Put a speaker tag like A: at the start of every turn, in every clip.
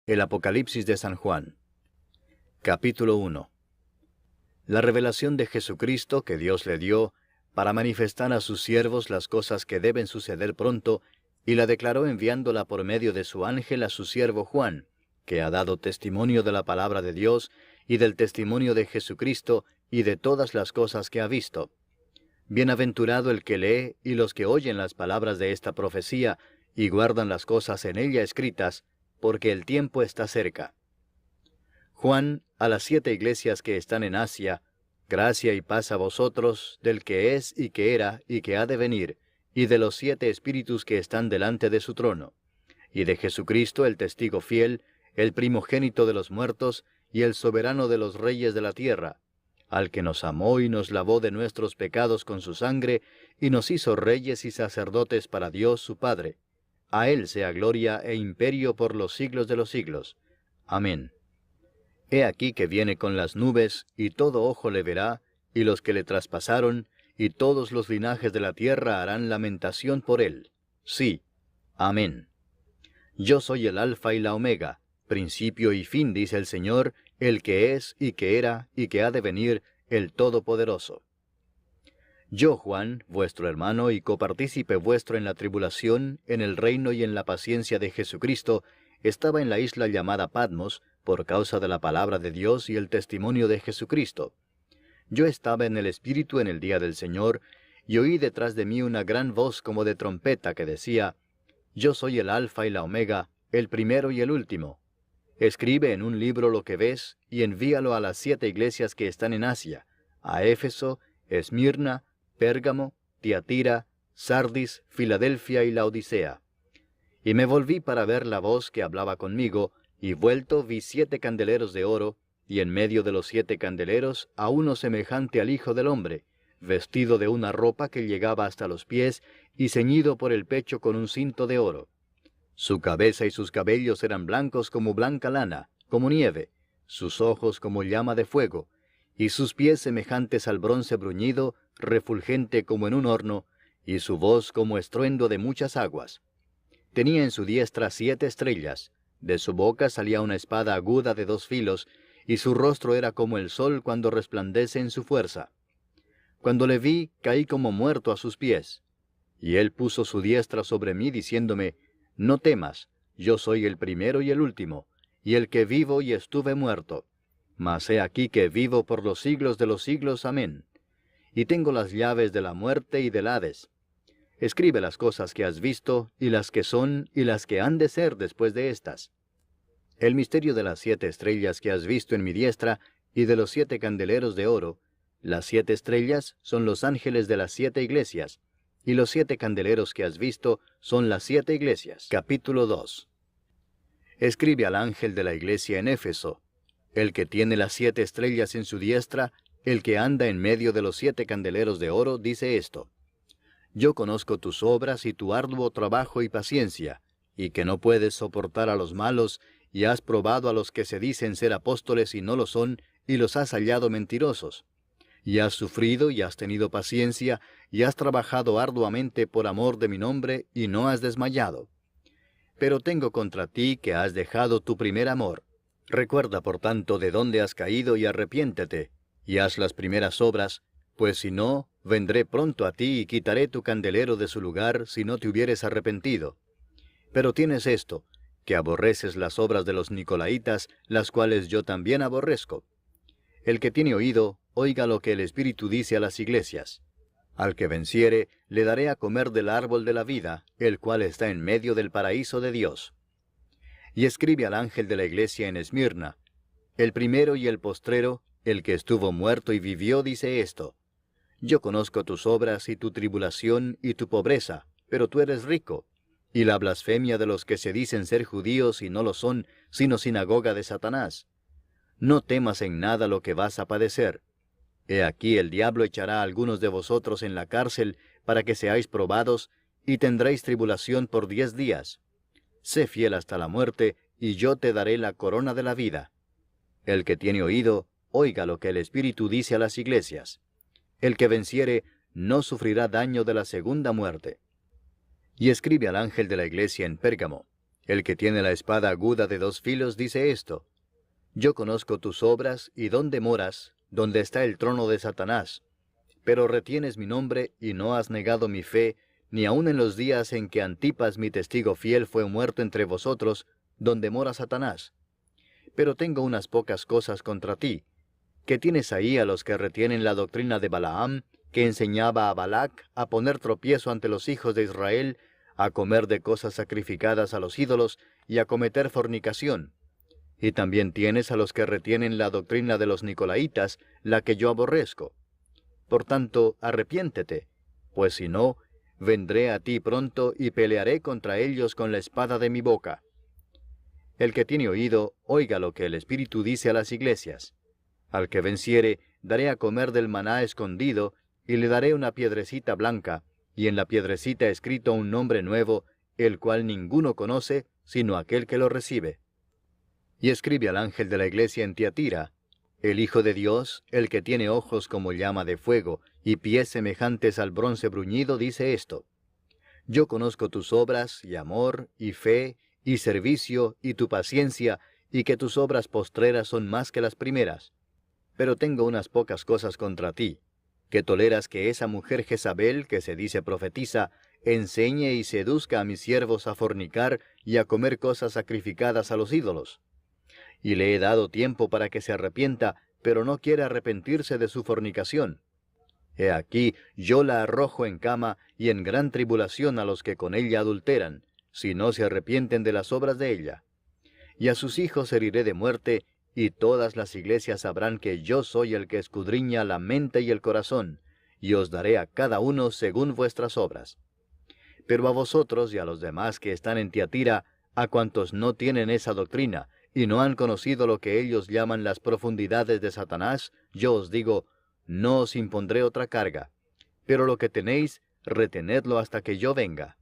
A: El Apocalipsis de San Juan. Capítulo 1. La revelación de Jesucristo que Dios le dio para manifestar a sus siervos las cosas que deben suceder pronto, y la declaró enviándola por medio de su ángel a su siervo Juan, que ha dado testimonio de la palabra de Dios y del testimonio de Jesucristo y de todas las cosas que ha visto. Bienaventurado el que lee y los que oyen las palabras de esta profecía y guardan las cosas en ella escritas, porque el tiempo está cerca. Juan, a las 7 iglesias que están en Asia, gracia y paz a vosotros, del que es y que era y que ha de venir, y de los 7 espíritus que están delante de su trono, y de Jesucristo el testigo fiel, el primogénito de los muertos, y el soberano de los reyes de la tierra, al que nos amó y nos lavó de nuestros pecados con su sangre, y nos hizo reyes y sacerdotes para Dios su Padre. A Él sea gloria e imperio por los siglos de los siglos. Amén. He aquí que viene con las nubes, y todo ojo le verá, y los que le traspasaron, y todos los linajes de la tierra harán lamentación por él. Sí. Amén. Yo soy el Alfa y la Omega, principio y fin, dice el Señor, el que es, y que era, y que ha de venir, el Todopoderoso. Yo, Juan, vuestro hermano y copartícipe vuestro en la tribulación, en el reino y en la paciencia de Jesucristo, estaba en la isla llamada Patmos, por causa de la palabra de Dios y el testimonio de Jesucristo. Yo estaba en el Espíritu en el día del Señor, y oí detrás de mí una gran voz como de trompeta que decía: Yo soy el Alfa y la Omega, el primero y el último. Escribe en un libro lo que ves, y envíalo a las 7 iglesias que están en Asia, a Éfeso, Esmirna, Pérgamo, Tiatira, Sardis, Filadelfia y Laodicea. Y me volví para ver la voz que hablaba conmigo, y vuelto vi 7 candeleros de oro, y en medio de los 7 candeleros a uno semejante al Hijo del Hombre, vestido de una ropa que llegaba hasta los pies, y ceñido por el pecho con un cinto de oro. Su cabeza y sus cabellos eran blancos como blanca lana, como nieve, sus ojos como llama de fuego, y sus pies semejantes al bronce bruñido, refulgente como en un horno, y su voz como estruendo de muchas aguas. Tenía en su diestra 7 estrellas, de su boca salía una espada aguda de 2 filos, y su rostro era como el sol cuando resplandece en su fuerza. Cuando le vi, caí como muerto a sus pies. Y él puso su diestra sobre mí, diciéndome: No temas, yo soy el primero y el último, y el que vivo y estuve muerto. Mas he aquí que vivo por los siglos de los siglos. Amén. Y tengo las llaves de la muerte y del Hades. Escribe las cosas que has visto, y las que son, y las que han de ser después de estas. El misterio de las 7 estrellas que has visto en mi diestra, y de los 7 candeleros de oro. Las 7 estrellas son los ángeles de las 7 iglesias, y los 7 candeleros que has visto son las 7 iglesias. Capítulo 2. Escribe al ángel de la iglesia en Éfeso: El que tiene las 7 estrellas en su diestra, el que anda en medio de los 7 candeleros de oro, dice esto: Yo conozco tus obras y tu arduo trabajo y paciencia, y que no puedes soportar a los malos, y has probado a los que se dicen ser apóstoles y no lo son, y los has hallado mentirosos. Y has sufrido y has tenido paciencia, y has trabajado arduamente por amor de mi nombre, y no has desmayado. Pero tengo contra ti que has dejado tu primer amor. Recuerda, por tanto, de dónde has caído y arrepiéntete, y haz las primeras obras, pues si no, vendré pronto a ti y quitaré tu candelero de su lugar si no te hubieres arrepentido. Pero tienes esto, que aborreces las obras de los nicolaítas, las cuales yo también aborrezco. El que tiene oído, oiga lo que el Espíritu dice a las iglesias. Al que venciere, le daré a comer del árbol de la vida, el cual está en medio del paraíso de Dios. Y escribe al ángel de la iglesia en Esmirna: El primero y el postrero, el que estuvo muerto y vivió, dice esto: Yo conozco tus obras y tu tribulación y tu pobreza, pero tú eres rico, y la blasfemia de los que se dicen ser judíos y no lo son, sino sinagoga de Satanás. No temas en nada lo que vas a padecer. He aquí el diablo echará a algunos de vosotros en la cárcel para que seáis probados, y tendréis tribulación por 10 días. Sé fiel hasta la muerte, y yo te daré la corona de la vida. El que tiene oído, oiga lo que el Espíritu dice a las iglesias. El que venciere, no sufrirá daño de la segunda muerte. Y escribe al ángel de la iglesia en Pérgamo: El que tiene la espada aguda de dos filos dice esto: Yo conozco tus obras y dónde moras, donde está el trono de Satanás. Pero retienes mi nombre y no has negado mi fe, ni aun en los días en que Antipas mi testigo fiel fue muerto entre vosotros, donde mora Satanás. Pero tengo unas pocas cosas contra ti, que tienes ahí a los que retienen la doctrina de Balaam, que enseñaba a Balac a poner tropiezo ante los hijos de Israel, a comer de cosas sacrificadas a los ídolos y a cometer fornicación. Y también tienes a los que retienen la doctrina de los Nicolaitas, la que yo aborrezco. Por tanto, arrepiéntete, pues si no, vendré a ti pronto y pelearé contra ellos con la espada de mi boca. El que tiene oído, oiga lo que el Espíritu dice a las iglesias. Al que venciere, daré a comer del maná escondido, y le daré una piedrecita blanca, y en la piedrecita escrito un nombre nuevo, el cual ninguno conoce, sino aquel que lo recibe. Y escribe al ángel de la iglesia en Tiatira: El Hijo de Dios, el que tiene ojos como llama de fuego, y pies semejantes al bronce bruñido, dice esto: Yo conozco tus obras, y amor, y fe, y servicio, y tu paciencia, y que tus obras postreras son más que las primeras. Pero tengo unas pocas cosas contra ti, que toleras que esa mujer Jezabel, que se dice profetiza, enseñe y seduzca a mis siervos a fornicar y a comer cosas sacrificadas a los ídolos. Y le he dado tiempo para que se arrepienta, pero no quiere arrepentirse de su fornicación. He aquí, yo la arrojo en cama y en gran tribulación a los que con ella adulteran, si no se arrepienten de las obras de ella. Y a sus hijos heriré de muerte, y todas las iglesias sabrán que yo soy el que escudriña la mente y el corazón, y os daré a cada uno según vuestras obras. Pero a vosotros y a los demás que están en Tiatira, a cuantos no tienen esa doctrina, y no han conocido lo que ellos llaman las profundidades de Satanás, yo os digo: no os impondré otra carga, pero lo que tenéis, retenedlo hasta que yo venga.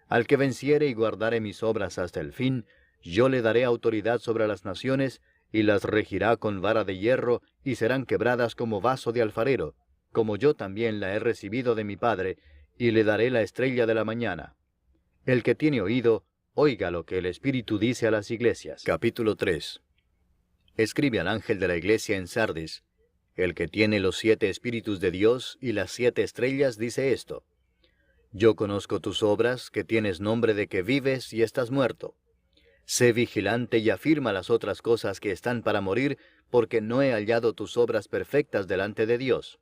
A: Al que venciere y guardare mis obras hasta el fin, yo le daré autoridad sobre las naciones, y las regirá con vara de hierro, y serán quebradas como vaso de alfarero, como yo también la he recibido de mi Padre, y le daré la estrella de la mañana. El que tiene oído, oiga lo que el Espíritu dice a las iglesias. Capítulo 3. Escribe al ángel de la iglesia en Sardis: El que tiene los 7 Espíritus de Dios y las 7 estrellas dice esto: Yo conozco tus obras, que tienes nombre de que vives y estás muerto. Sé vigilante y afirma las otras cosas que están para morir, porque no he hallado tus obras perfectas delante de Dios.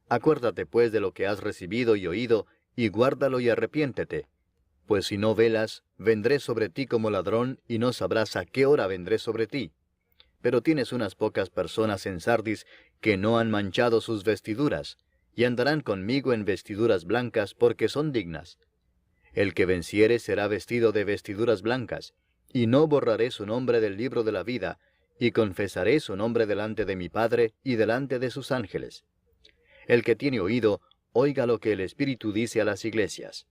A: Acuérdate pues de lo que has recibido y oído, y guárdalo y arrepiéntete. Pues si no velas, vendré sobre ti como ladrón, y no sabrás a qué hora vendré sobre ti. Pero tienes unas pocas personas en Sardis que no han manchado sus vestiduras, y andarán conmigo en vestiduras blancas, porque son dignas. El que venciere será vestido de vestiduras blancas, y no borraré su nombre del libro de la vida, y confesaré su nombre delante de mi Padre y delante de sus ángeles. El que tiene oído, oiga lo que el Espíritu dice a las iglesias.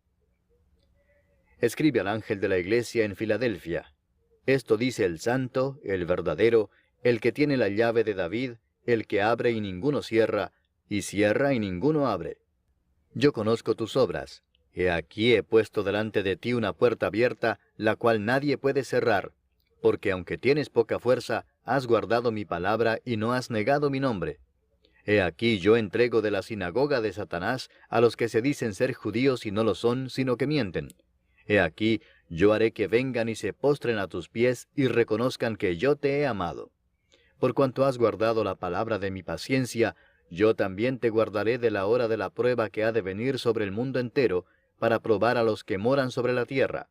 A: Escribe al ángel de la iglesia en Filadelfia: Esto dice el santo, el verdadero, el que tiene la llave de David, el que abre y ninguno cierra, y cierra y ninguno abre. Yo conozco tus obras. He aquí he puesto delante de ti una puerta abierta, la cual nadie puede cerrar, porque aunque tienes poca fuerza, has guardado mi palabra y no has negado mi nombre. He aquí yo entrego de la sinagoga de Satanás a los que se dicen ser judíos y no lo son, sino que mienten. He aquí, yo haré que vengan y se postren a tus pies y reconozcan que yo te he amado. Por cuanto has guardado la palabra de mi paciencia, yo también te guardaré de la hora de la prueba que ha de venir sobre el mundo entero, para probar a los que moran sobre la tierra.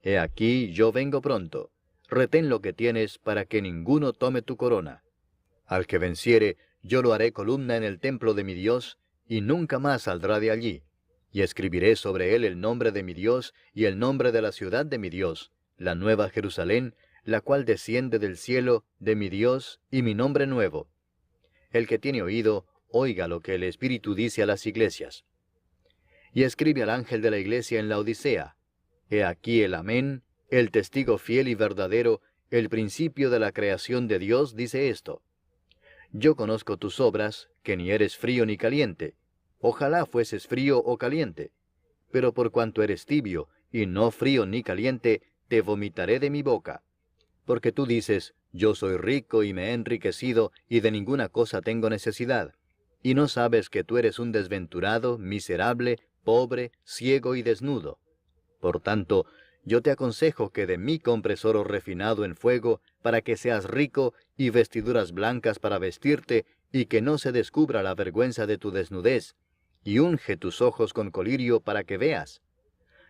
A: He aquí, yo vengo pronto. Retén lo que tienes, para que ninguno tome tu corona. Al que venciere, yo lo haré columna en el templo de mi Dios, y nunca más saldrá de allí. Y escribiré sobre él el nombre de mi Dios y el nombre de la ciudad de mi Dios, la nueva Jerusalén, la cual desciende del cielo de mi Dios, y mi nombre nuevo. El que tiene oído, oiga lo que el Espíritu dice a las iglesias. Y escribe al ángel de la iglesia en la Odisea: He aquí el Amén, el testigo fiel y verdadero, el principio de la creación de Dios, dice esto: Yo conozco tus obras, que ni eres frío ni caliente. Ojalá fueses frío o caliente. Pero por cuanto eres tibio, y no frío ni caliente, te vomitaré de mi boca. Porque tú dices, yo soy rico y me he enriquecido, y de ninguna cosa tengo necesidad. Y no sabes que tú eres un desventurado, miserable, pobre, ciego y desnudo. Por tanto, yo te aconsejo que de mí compres oro refinado en fuego, para que seas rico, y vestiduras blancas para vestirte, y que no se descubra la vergüenza de tu desnudez, y unge tus ojos con colirio para que veas.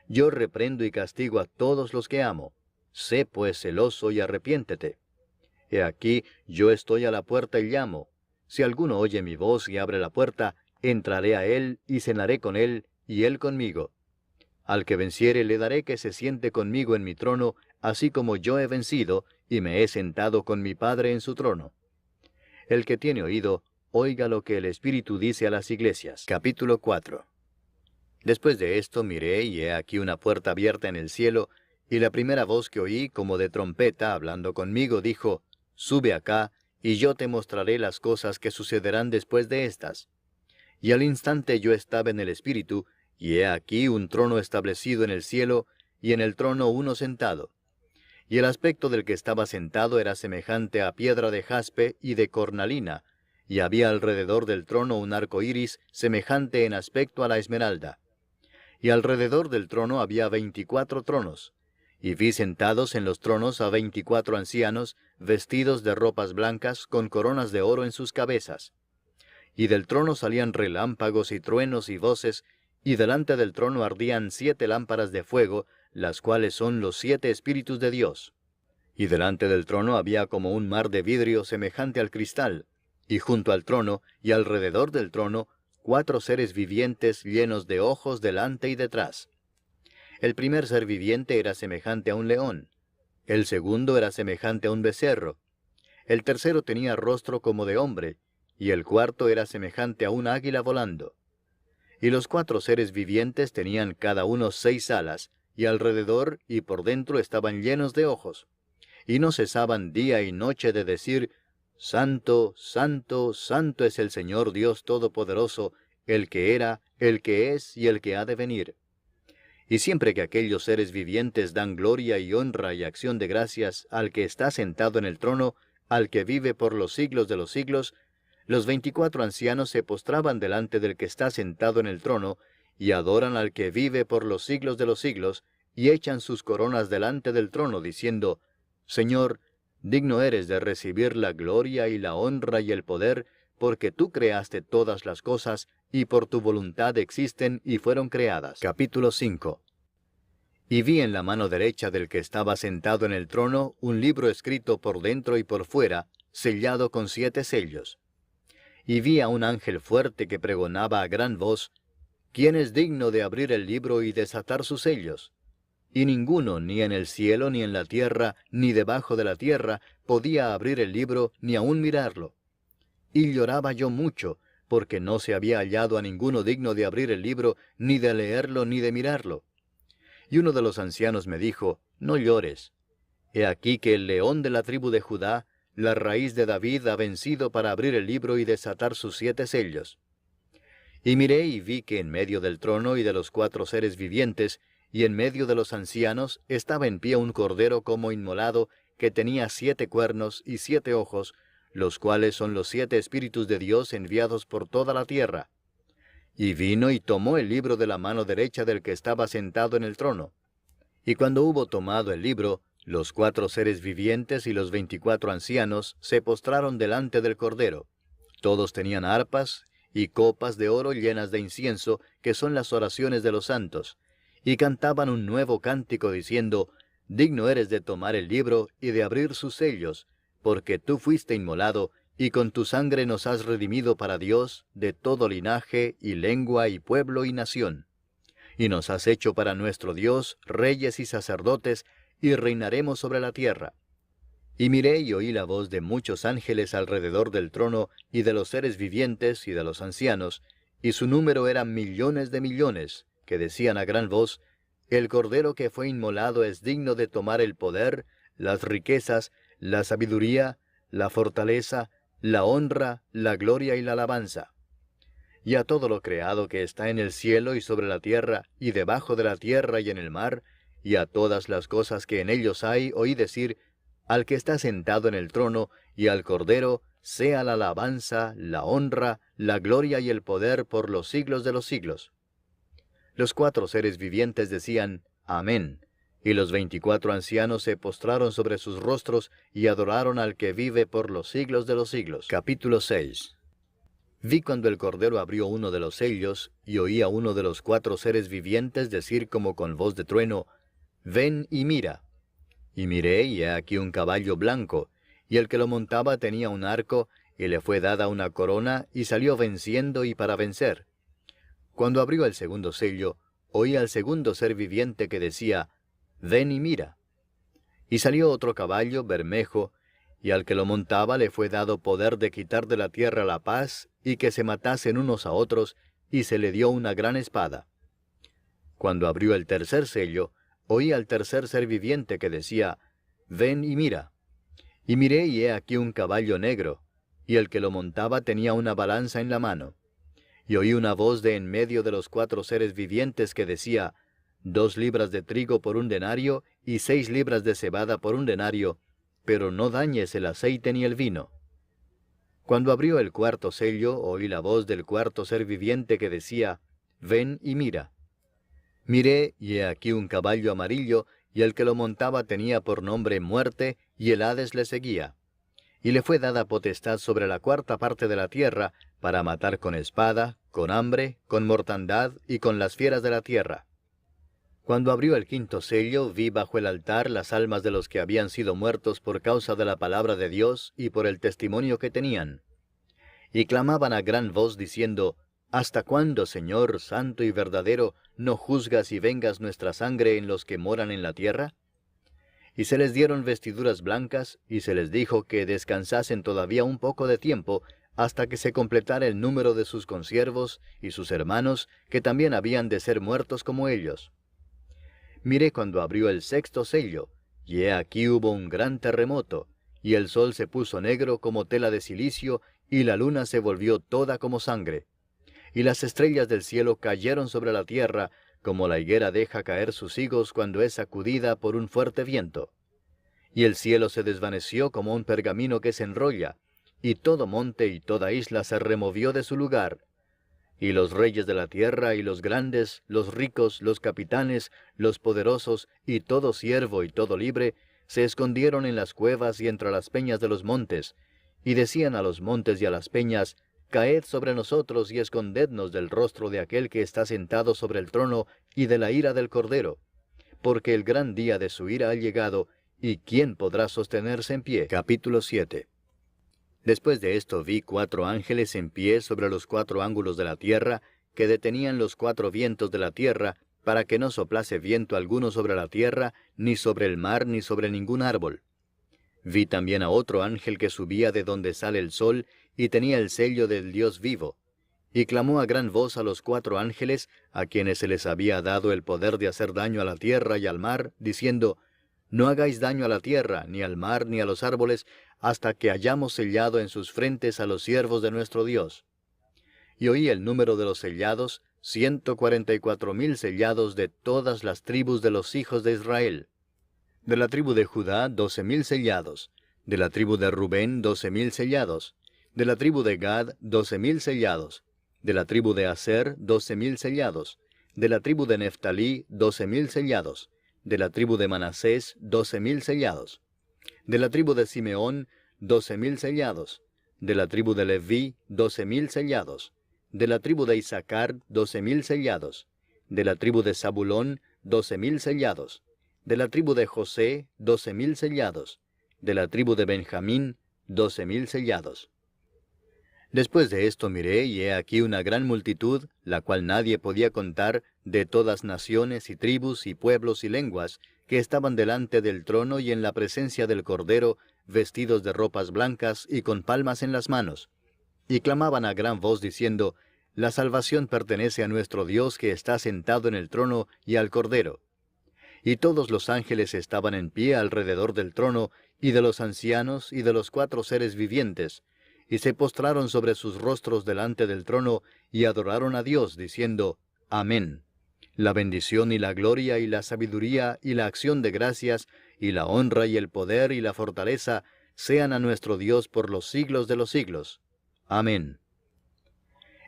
A: Yo reprendo y castigo a todos los que amo. Sé pues celoso y arrepiéntete. He aquí, yo estoy a la puerta y llamo. Si alguno oye mi voz y abre la puerta, entraré a él y cenaré con él, y él conmigo. Al que venciere le daré que se siente conmigo en mi trono, así como yo he vencido, y me he sentado con mi Padre en su trono. El que tiene oído, oiga lo que el Espíritu dice a las iglesias. Capítulo 4. Después de esto miré, y he aquí una puerta abierta en el cielo, y la primera voz que oí, como de trompeta, hablando conmigo, dijo, Sube acá, y yo te mostraré las cosas que sucederán después de estas. Y al instante yo estaba en el Espíritu, y he aquí un trono establecido en el cielo, y en el trono uno sentado. Y el aspecto del que estaba sentado era semejante a piedra de jaspe y de cornalina, y había alrededor del trono un arco iris semejante en aspecto a la esmeralda. Y alrededor del trono había 24 tronos, y vi sentados en los tronos a 24 ancianos, vestidos de ropas blancas, con coronas de oro en sus cabezas. Y del trono salían relámpagos y truenos y voces, y delante del trono ardían 7 lámparas de fuego, las cuales son los 7 Espíritus de Dios. Y delante del trono había como un mar de vidrio semejante al cristal, y junto al trono, y alrededor del trono, 4 seres vivientes llenos de ojos delante y detrás. El primer ser viviente era semejante a un león, el segundo era semejante a un becerro, el tercero tenía rostro como de hombre, y el cuarto era semejante a un águila volando. Y los 4 seres vivientes tenían cada uno 6 alas, y alrededor y por dentro estaban llenos de ojos, y no cesaban día y noche de decir, Santo, Santo, Santo es el Señor Dios Todopoderoso, el que era, el que es y el que ha de venir. Y siempre que aquellos seres vivientes dan gloria y honra y acción de gracias al que está sentado en el trono, al que vive por los siglos de los siglos, los 24 ancianos se postraban delante del que está sentado en el trono, y adoran al que vive por los siglos de los siglos, y echan sus coronas delante del trono, diciendo, Señor, digno eres de recibir la gloria y la honra y el poder, porque tú creaste todas las cosas, y por tu voluntad existen y fueron creadas. Capítulo 5. Y vi en la mano derecha del que estaba sentado en el trono un libro escrito por dentro y por fuera, sellado con 7 sellos. Y vi a un ángel fuerte que pregonaba a gran voz, ¿Quién es digno de abrir el libro y desatar sus sellos? Y ninguno, ni en el cielo, ni en la tierra, ni debajo de la tierra, podía abrir el libro, ni aun mirarlo. Y lloraba yo mucho, porque no se había hallado a ninguno digno de abrir el libro, ni de leerlo, ni de mirarlo. Y uno de los ancianos me dijo, No llores. He aquí que el león de la tribu de Judá, la raíz de David, ha vencido para abrir el libro y desatar sus 7 sellos. Y miré y vi que en medio del trono y de los 4 seres vivientes, y en medio de los ancianos, estaba en pie un cordero como inmolado, que tenía 7 cuernos y 7 ojos, los cuales son los 7 Espíritus de Dios enviados por toda la tierra. Y vino y tomó el libro de la mano derecha del que estaba sentado en el trono. Y cuando hubo tomado el libro, los 4 seres vivientes y los 24 ancianos se postraron delante del cordero. Todos tenían arpas y copas de oro llenas de incienso, que son las oraciones de los santos, y cantaban un nuevo cántico diciendo, Digno eres de tomar el libro y de abrir sus sellos, porque tú fuiste inmolado, y con tu sangre nos has redimido para Dios de todo linaje y lengua y pueblo y nación. Y nos has hecho para nuestro Dios reyes y sacerdotes, y reinaremos sobre la tierra. Y miré y oí la voz de muchos ángeles alrededor del trono, y de los seres vivientes y de los ancianos, y su número era millones de millones, que decían a gran voz, El Cordero que fue inmolado es digno de tomar el poder, las riquezas, la sabiduría, la fortaleza, la honra, la gloria y la alabanza. Y a todo lo creado que está en el cielo y sobre la tierra, y debajo de la tierra y en el mar, y a todas las cosas que en ellos hay, oí decir, al que está sentado en el trono, y al Cordero, sea la alabanza, la honra, la gloria y el poder por los siglos de los siglos. Los 4 seres vivientes decían, Amén. Y los 24 ancianos se postraron sobre sus rostros y adoraron al que vive por los siglos de los siglos. Capítulo 6. Vi cuando el Cordero abrió uno de los sellos, y oí a uno de los 4 seres vivientes decir como con voz de trueno, Ven y mira. Y miré, y he aquí un caballo blanco, y el que lo montaba tenía un arco, y le fue dada una corona, y salió venciendo y para vencer. Cuando abrió el segundo sello, oí al segundo ser viviente que decía, Ven y mira. Y salió otro caballo bermejo, y al que lo montaba le fue dado poder de quitar de la tierra la paz, y que se matasen unos a otros, y se le dio una gran espada. Cuando abrió el tercer sello, oí al tercer ser viviente que decía, Ven y mira. Y miré, y he aquí un caballo negro, y el que lo montaba tenía una balanza en la mano. Y oí una voz de en medio de los 4 seres vivientes que decía, 2 libras de trigo por un denario, y 6 libras de cebada por un denario, pero no dañes el aceite ni el vino. Cuando abrió el cuarto sello, oí la voz del cuarto ser viviente que decía, Ven y mira. Miré, y he aquí un caballo amarillo, y el que lo montaba tenía por nombre Muerte, y el Hades le seguía. Y le fue dada potestad sobre la 4ª parte de la tierra, para matar con espada, con hambre, con mortandad, y con las fieras de la tierra. Cuando abrió el 5º sello, vi bajo el altar las almas de los que habían sido muertos por causa de la palabra de Dios, y por el testimonio que tenían. Y clamaban a gran voz, diciendo, ¿Hasta cuándo, Señor, santo y verdadero, no juzgas y vengas nuestra sangre en los que moran en la tierra? Y se les dieron vestiduras blancas, y se les dijo que descansasen todavía un poco de tiempo, hasta que se completara el número de sus consiervos y sus hermanos, que también habían de ser muertos como ellos. Miré cuando abrió el 6º sello, y he aquí hubo un gran terremoto, y el sol se puso negro como tela de cilicio, y la luna se volvió toda como sangre. Y las estrellas del cielo cayeron sobre la tierra, como la higuera deja caer sus higos cuando es sacudida por un fuerte viento. Y el cielo se desvaneció como un pergamino que se enrolla, y todo monte y toda isla se removió de su lugar. Y los reyes de la tierra y los grandes, los ricos, los capitanes, los poderosos, y todo siervo y todo libre, se escondieron en las cuevas y entre las peñas de los montes, y decían a los montes y a las peñas, Caed sobre nosotros y escondednos del rostro de aquel que está sentado sobre el trono y de la ira del Cordero, porque el gran día de su ira ha llegado, y ¿quién podrá sostenerse en pie? Capítulo 7. Después de esto vi 4 ángeles en pie sobre los 4 ángulos de la tierra, que detenían los 4 vientos de la tierra, para que no soplase viento alguno sobre la tierra, ni sobre el mar, ni sobre ningún árbol. Vi también a otro ángel que subía de donde sale el sol, y tenía el sello del Dios vivo. Y clamó a gran voz a los 4 ángeles, a quienes se les había dado el poder de hacer daño a la tierra y al mar, diciendo, No hagáis daño a la tierra, ni al mar, ni a los árboles, hasta que hayamos sellado en sus frentes a los siervos de nuestro Dios. Y oí el número de los sellados, 144,000 sellados de todas las tribus de los hijos de Israel. De la tribu de Judá, 12,000 sellados. De la tribu de Rubén, 12,000 sellados. De la tribu de Gad, 12,000 sellados. De la tribu de Aser, 12,000 sellados. De la tribu de Neftalí, 12,000 sellados. De la tribu de Manasés, 12,000 sellados. De la tribu de Simeón, 12,000 sellados. De la tribu de Leví, 12,000 sellados. De la tribu de Isaacar, 12,000 sellados. De la tribu de Zabulón, 12,000 sellados. De la tribu de José, 12,000 sellados. De la tribu de Benjamín, 12,000 sellados. Después de esto miré, y he aquí una gran multitud, la cual nadie podía contar, de todas naciones y tribus y pueblos y lenguas, que estaban delante del trono y en la presencia del Cordero, vestidos de ropas blancas y con palmas en las manos. Y clamaban a gran voz diciendo, La salvación pertenece a nuestro Dios que está sentado en el trono y al Cordero. Y todos los ángeles estaban en pie alrededor del trono, y de los ancianos, y de los 4 seres vivientes, y se postraron sobre sus rostros delante del trono, y adoraron a Dios, diciendo, Amén. La bendición y la gloria y la sabiduría y la acción de gracias y la honra y el poder y la fortaleza sean a nuestro Dios por los siglos de los siglos. Amén.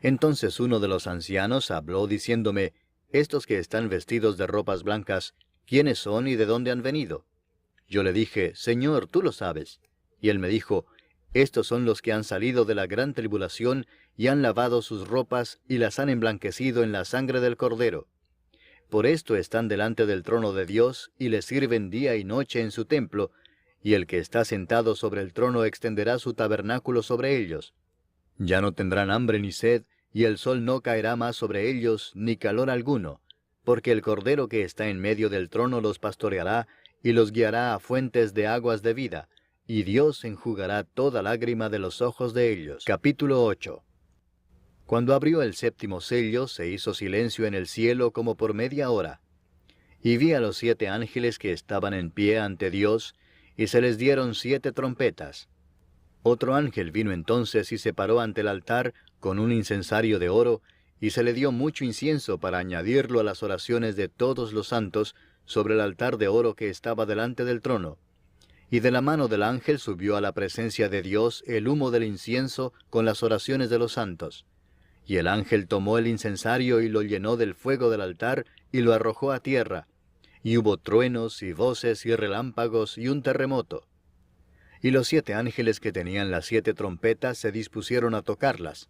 A: Entonces uno de los ancianos habló diciéndome, estos que están vestidos de ropas blancas, ¿quiénes son y de dónde han venido? Yo le dije, Señor, tú lo sabes. Y él me dijo, estos son los que han salido de la gran tribulación y han lavado sus ropas y las han emblanquecido en la sangre del Cordero. Por esto están delante del trono de Dios y le sirven día y noche en su templo, y el que está sentado sobre el trono extenderá su tabernáculo sobre ellos. Ya no tendrán hambre ni sed, y el sol no caerá más sobre ellos, ni calor alguno, porque el Cordero que está en medio del trono los pastoreará, y los guiará a fuentes de aguas de vida, y Dios enjugará toda lágrima de los ojos de ellos. Capítulo 8. Cuando abrió el séptimo sello, se hizo silencio en el cielo como por media hora. Y vi a los 7 ángeles que estaban en pie ante Dios, y se les dieron 7 trompetas. Otro ángel vino entonces y se paró ante el altar con un incensario de oro, y se le dio mucho incienso para añadirlo a las oraciones de todos los santos sobre el altar de oro que estaba delante del trono. Y de la mano del ángel subió a la presencia de Dios el humo del incienso con las oraciones de los santos. Y el ángel tomó el incensario y lo llenó del fuego del altar y lo arrojó a tierra. Y hubo truenos y voces y relámpagos y un terremoto. Y los 7 ángeles que tenían las 7 trompetas se dispusieron a tocarlas.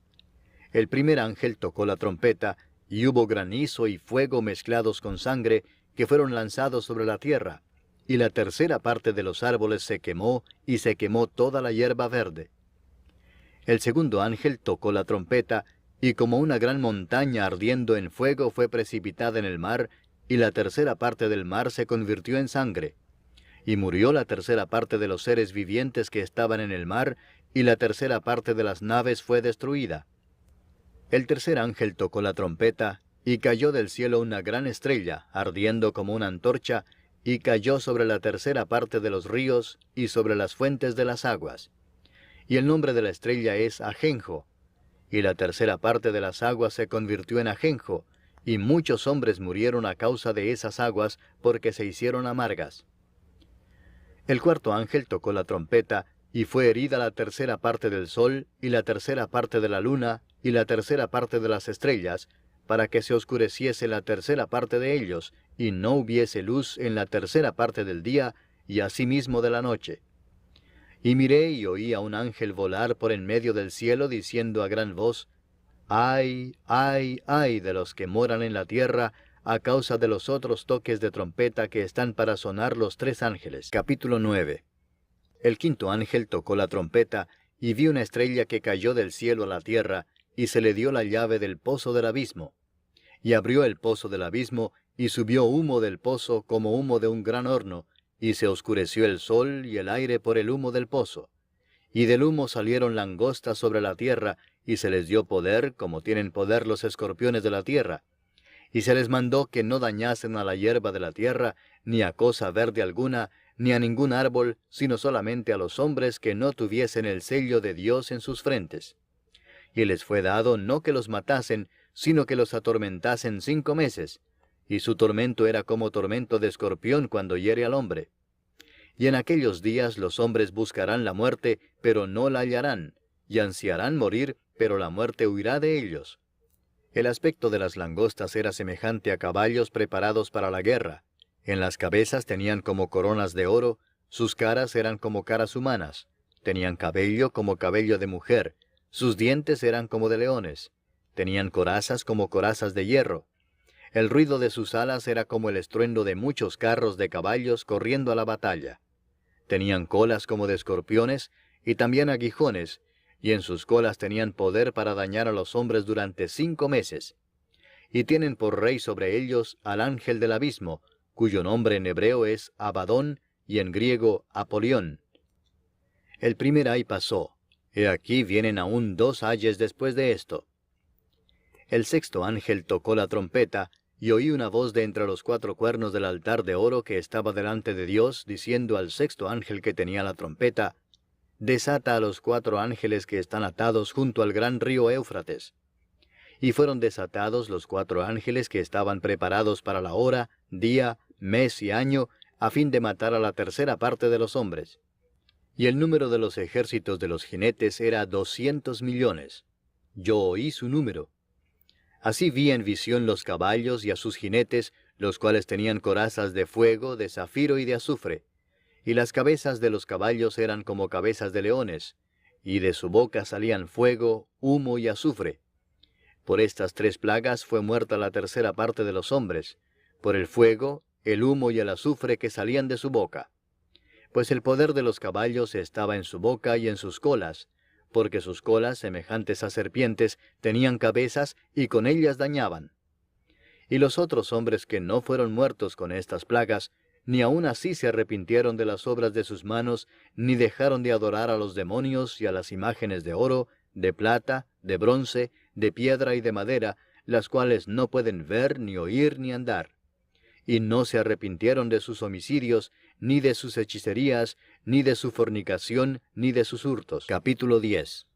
A: El primer ángel tocó la trompeta, y hubo granizo y fuego mezclados con sangre, que fueron lanzados sobre la tierra, y la tercera parte de los árboles se quemó, y se quemó toda la hierba verde. El segundo ángel tocó la trompeta, y como una gran montaña ardiendo en fuego fue precipitada en el mar, y la tercera parte del mar se convirtió en sangre. Y murió la tercera parte de los seres vivientes que estaban en el mar, y la tercera parte de las naves fue destruida. El tercer ángel tocó la trompeta, y cayó del cielo una gran estrella, ardiendo como una antorcha, y cayó sobre la tercera parte de los ríos, y sobre las fuentes de las aguas. Y el nombre de la estrella es Ajenjo. Y la tercera parte de las aguas se convirtió en ajenjo, y muchos hombres murieron a causa de esas aguas, porque se hicieron amargas. El cuarto ángel tocó la trompeta, y fue herida la tercera parte del sol, y la tercera parte de la luna, y la tercera parte de las estrellas, para que se oscureciese la tercera parte de ellos, y no hubiese luz en la tercera parte del día, y asimismo de la noche. Y miré y oí a un ángel volar por en medio del cielo, diciendo a gran voz, ¡Ay, ay, ay de los que moran en la tierra, a causa de los otros toques de trompeta que están para sonar los 3 ángeles! Capítulo 9. El quinto ángel tocó la trompeta, y vi una estrella que cayó del cielo a la tierra, y se le dio la llave del pozo del abismo. Y abrió el pozo del abismo, y subió humo del pozo como humo de un gran horno, y se oscureció el sol y el aire por el humo del pozo. Y del humo salieron langostas sobre la tierra, y se les dio poder, como tienen poder los escorpiones de la tierra. Y se les mandó que no dañasen a la hierba de la tierra, ni a cosa verde alguna, ni a ningún árbol, sino solamente a los hombres que no tuviesen el sello de Dios en sus frentes. Y les fue dado no que los matasen, sino que los atormentasen 5 meses. Y su tormento era como tormento de escorpión cuando hiere al hombre. Y en aquellos días los hombres buscarán la muerte, pero no la hallarán, y ansiarán morir, pero la muerte huirá de ellos. El aspecto de las langostas era semejante a caballos preparados para la guerra. En las cabezas tenían como coronas de oro, sus caras eran como caras humanas, tenían cabello como cabello de mujer, sus dientes eran como de leones, tenían corazas como corazas de hierro. El ruido de sus alas era como el estruendo de muchos carros de caballos corriendo a la batalla. Tenían colas como de escorpiones, y también aguijones, y en sus colas tenían poder para dañar a los hombres durante 5 meses. Y tienen por rey sobre ellos al ángel del abismo, cuyo nombre en hebreo es Abadón, y en griego Apolión. El primer ay pasó. He aquí vienen aún 2 ayes después de esto. El sexto ángel tocó la trompeta, y oí una voz de entre los 4 cuernos del altar de oro que estaba delante de Dios, diciendo al sexto ángel que tenía la trompeta, «Desata a los 4 ángeles que están atados junto al gran río Éufrates». y fueron desatados los 4 ángeles que estaban preparados para la hora, día, mes y año, a fin de matar a la tercera parte de los hombres. Y el número de los ejércitos de los jinetes era 200 millones. Yo oí su número. Así vi en visión los caballos y a sus jinetes, los cuales tenían corazas de fuego, de zafiro y de azufre. Y las cabezas de los caballos eran como cabezas de leones, y de su boca salían fuego, humo y azufre. Por estas 3 plagas fue muerta la tercera parte de los hombres, por el fuego, el humo y el azufre que salían de su boca. Pues el poder de los caballos estaba en su boca y en sus colas, porque sus colas, semejantes a serpientes, tenían cabezas y con ellas dañaban. Y los otros hombres que no fueron muertos con estas plagas, ni aun así se arrepintieron de las obras de sus manos, ni dejaron de adorar a los demonios y a las imágenes de oro, de plata, de bronce, de piedra y de madera, las cuales no pueden ver, ni oír, ni andar. Y no se arrepintieron de sus homicidios, ni de sus hechicerías, ni de su fornicación, ni de sus hurtos. Capítulo 10.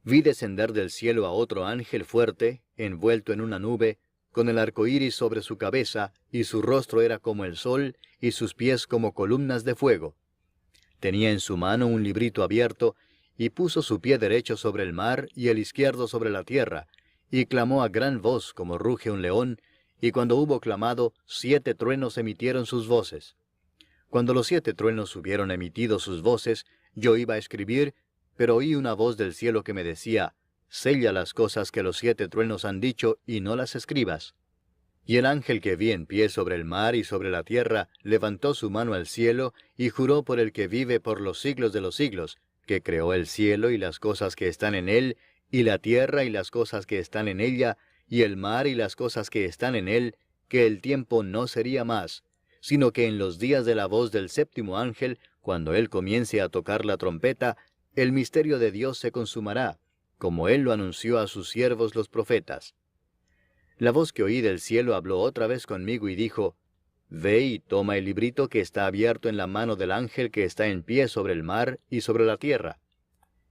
A: Vi descender del cielo a otro ángel fuerte, envuelto en una nube, con el arco iris sobre su cabeza, y su rostro era como el sol, y sus pies como columnas de fuego. Tenía en su mano un librito abierto, y puso su pie derecho sobre el mar, y el izquierdo sobre la tierra, y clamó a gran voz como ruge un león, y cuando hubo clamado, 7 truenos emitieron sus voces. Cuando los 7 truenos hubieron emitido sus voces, yo iba a escribir, pero oí una voz del cielo que me decía, sella las cosas que los 7 truenos han dicho, y no las escribas. Y el ángel que vi en pie sobre el mar y sobre la tierra, levantó su mano al cielo, y juró por el que vive por los siglos de los siglos, que creó el cielo y las cosas que están en él, y la tierra y las cosas que están en ella, y el mar y las cosas que están en él, que el tiempo no sería más, sino que en los días de la voz del 7º ángel, cuando él comience a tocar la trompeta, el misterio de Dios se consumará, como él lo anunció a sus siervos los profetas. La voz que oí del cielo habló otra vez conmigo y dijo, Ve y toma el librito que está abierto en la mano del ángel que está en pie sobre el mar y sobre la tierra.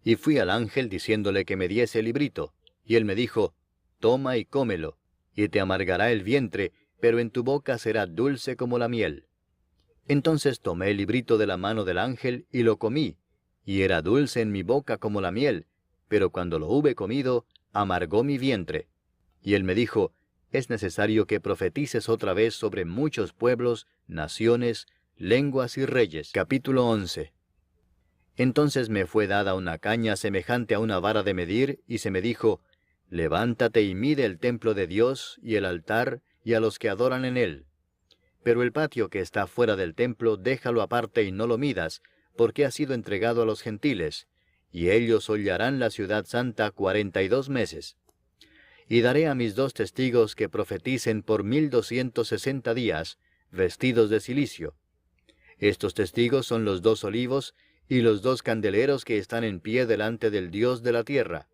A: Y fui al ángel diciéndole que me diese el librito, y él me dijo, Toma y cómelo, y te amargará el vientre, pero en tu boca será dulce como la miel. Entonces tomé el librito de la mano del ángel y lo comí, y era dulce en mi boca como la miel, pero cuando lo hube comido, amargó mi vientre. Y él me dijo, es necesario que profetices otra vez sobre muchos pueblos, naciones, lenguas y reyes. Capítulo 11. Entonces me fue dada una caña semejante a una vara de medir, y se me dijo, Levántate y mide el templo de Dios, y el altar, y a los que adoran en él. Pero el patio que está fuera del templo, déjalo aparte y no lo midas, porque ha sido entregado a los gentiles, y ellos hollarán la ciudad santa 42 meses. Y daré a mis 2 testigos que profeticen por 1260 días, vestidos de cilicio. Estos testigos son los 2 olivos, y los 2 candeleros que están en pie delante del Dios de la tierra.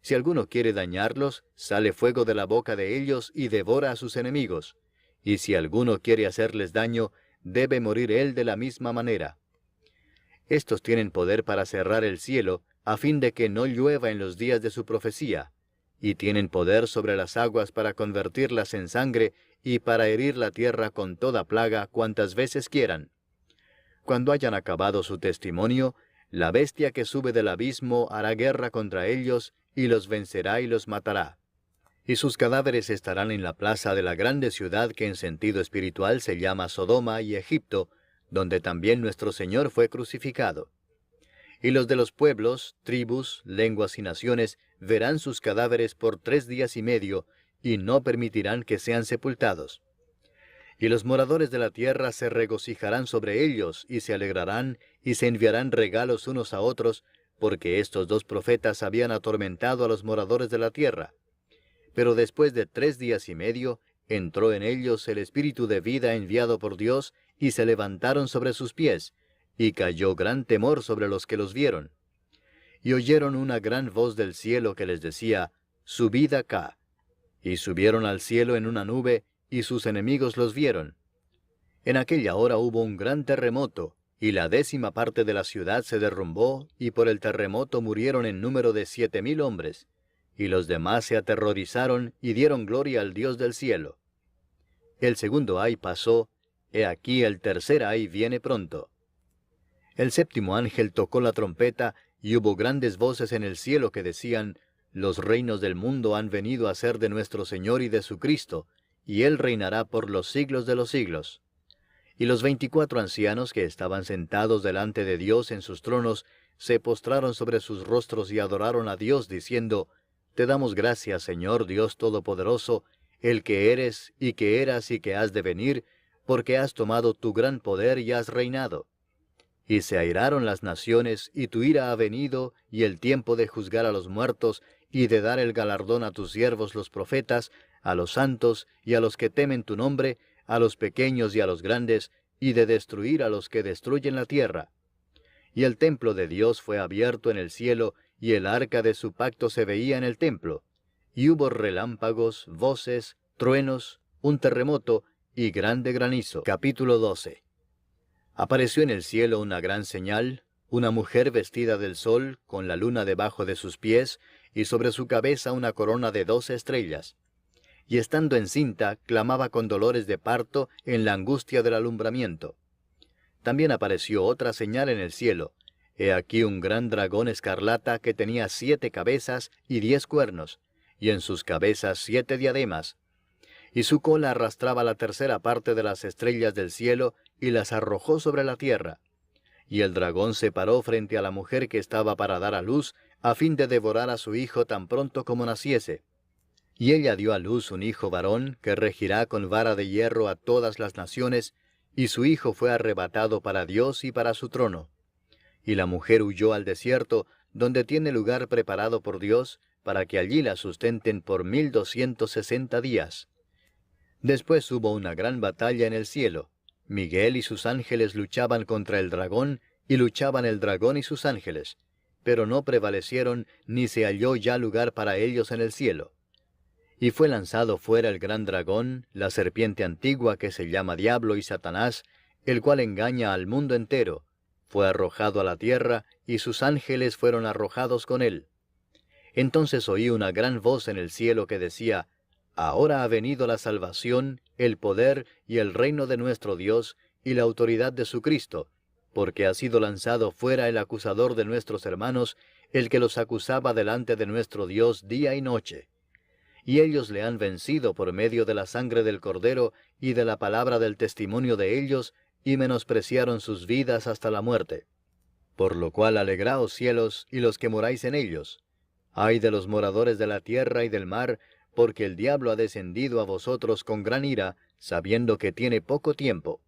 A: Si alguno quiere dañarlos, sale fuego de la boca de ellos y devora a sus enemigos. Y si alguno quiere hacerles daño, debe morir él de la misma manera. Estos tienen poder para cerrar el cielo, a fin de que no llueva en los días de su profecía, y tienen poder sobre las aguas para convertirlas en sangre, y para herir la tierra con toda plaga cuantas veces quieran. Cuando hayan acabado su testimonio, la bestia que sube del abismo hará guerra contra ellos, y los vencerá y los matará. Y sus cadáveres estarán en la plaza de la grande ciudad que en sentido espiritual se llama Sodoma y Egipto, donde también nuestro Señor fue crucificado. Y los de los pueblos, tribus, lenguas y naciones verán sus cadáveres por 3 días y medio, y no permitirán que sean sepultados. Y los moradores de la tierra se regocijarán sobre ellos, y se alegrarán, y se enviarán regalos unos a otros, porque estos 2 profetas habían atormentado a los moradores de la tierra. Pero después de 3 días y medio, entró en ellos el espíritu de vida enviado por Dios, y se levantaron sobre sus pies, y cayó gran temor sobre los que los vieron. Y oyeron una gran voz del cielo que les decía, Subid acá. Y subieron al cielo en una nube, y sus enemigos los vieron. En aquella hora hubo un gran terremoto, y la 10ª parte de la ciudad se derrumbó, y por el terremoto murieron en número de 7,000 hombres. y los demás se aterrorizaron y dieron gloria al Dios del cielo. El segundo ay pasó, he aquí el tercer ay viene pronto. El séptimo ángel tocó la trompeta, y hubo grandes voces en el cielo que decían, los reinos del mundo han venido a ser de nuestro Señor y de su Cristo, y Él reinará por los siglos de los siglos. Y los 24 ancianos que estaban sentados delante de Dios en sus tronos, se postraron sobre sus rostros y adoraron a Dios, diciendo, Te damos gracias, Señor Dios Todopoderoso, el que eres, y que eras, y que has de venir, porque has tomado tu gran poder y has reinado. Y se airaron las naciones, y tu ira ha venido, y el tiempo de juzgar a los muertos, y de dar el galardón a tus siervos los profetas, a los santos, y a los que temen tu nombre, a los pequeños y a los grandes, y de destruir a los que destruyen la tierra. Y el templo de Dios fue abierto en el cielo, y el arca de su pacto se veía en el templo. Y hubo relámpagos, voces, truenos, un terremoto, y grande granizo. Capítulo 12. Apareció en el cielo una gran señal, una mujer vestida del sol, con la luna debajo de sus pies, y sobre su cabeza una corona de 12 estrellas. Y estando encinta, clamaba con dolores de parto en la angustia del alumbramiento. También apareció otra señal en el cielo. He aquí un gran dragón escarlata que tenía 7 cabezas y 10 cuernos, y en sus cabezas 7 diademas. Y su cola arrastraba la tercera parte de las estrellas del cielo, y las arrojó sobre la tierra. Y el dragón se paró frente a la mujer que estaba para dar a luz, a fin de devorar a su hijo tan pronto como naciese. Y ella dio a luz un hijo varón, que regirá con vara de hierro a todas las naciones, y su hijo fue arrebatado para Dios y para su trono. Y la mujer huyó al desierto, donde tiene lugar preparado por Dios, para que allí la sustenten por 1260 días. Después hubo una gran batalla en el cielo. Miguel y sus ángeles luchaban contra el dragón, y luchaban el dragón y sus ángeles, pero no prevalecieron, ni se halló ya lugar para ellos en el cielo. Y fue lanzado fuera el gran dragón, la serpiente antigua que se llama Diablo y Satanás, el cual engaña al mundo entero. Fue arrojado a la tierra, y sus ángeles fueron arrojados con él. Entonces oí una gran voz en el cielo que decía, Ahora ha venido la salvación, el poder y el reino de nuestro Dios, y la autoridad de su Cristo, porque ha sido lanzado fuera el acusador de nuestros hermanos, el que los acusaba delante de nuestro Dios día y noche. Y ellos le han vencido por medio de la sangre del Cordero y de la palabra del testimonio de ellos, y menospreciaron sus vidas hasta la muerte. Por lo cual alegraos cielos y los que moráis en ellos. Ay de los moradores de la tierra y del mar, porque el diablo ha descendido a vosotros con gran ira, sabiendo que tiene poco tiempo.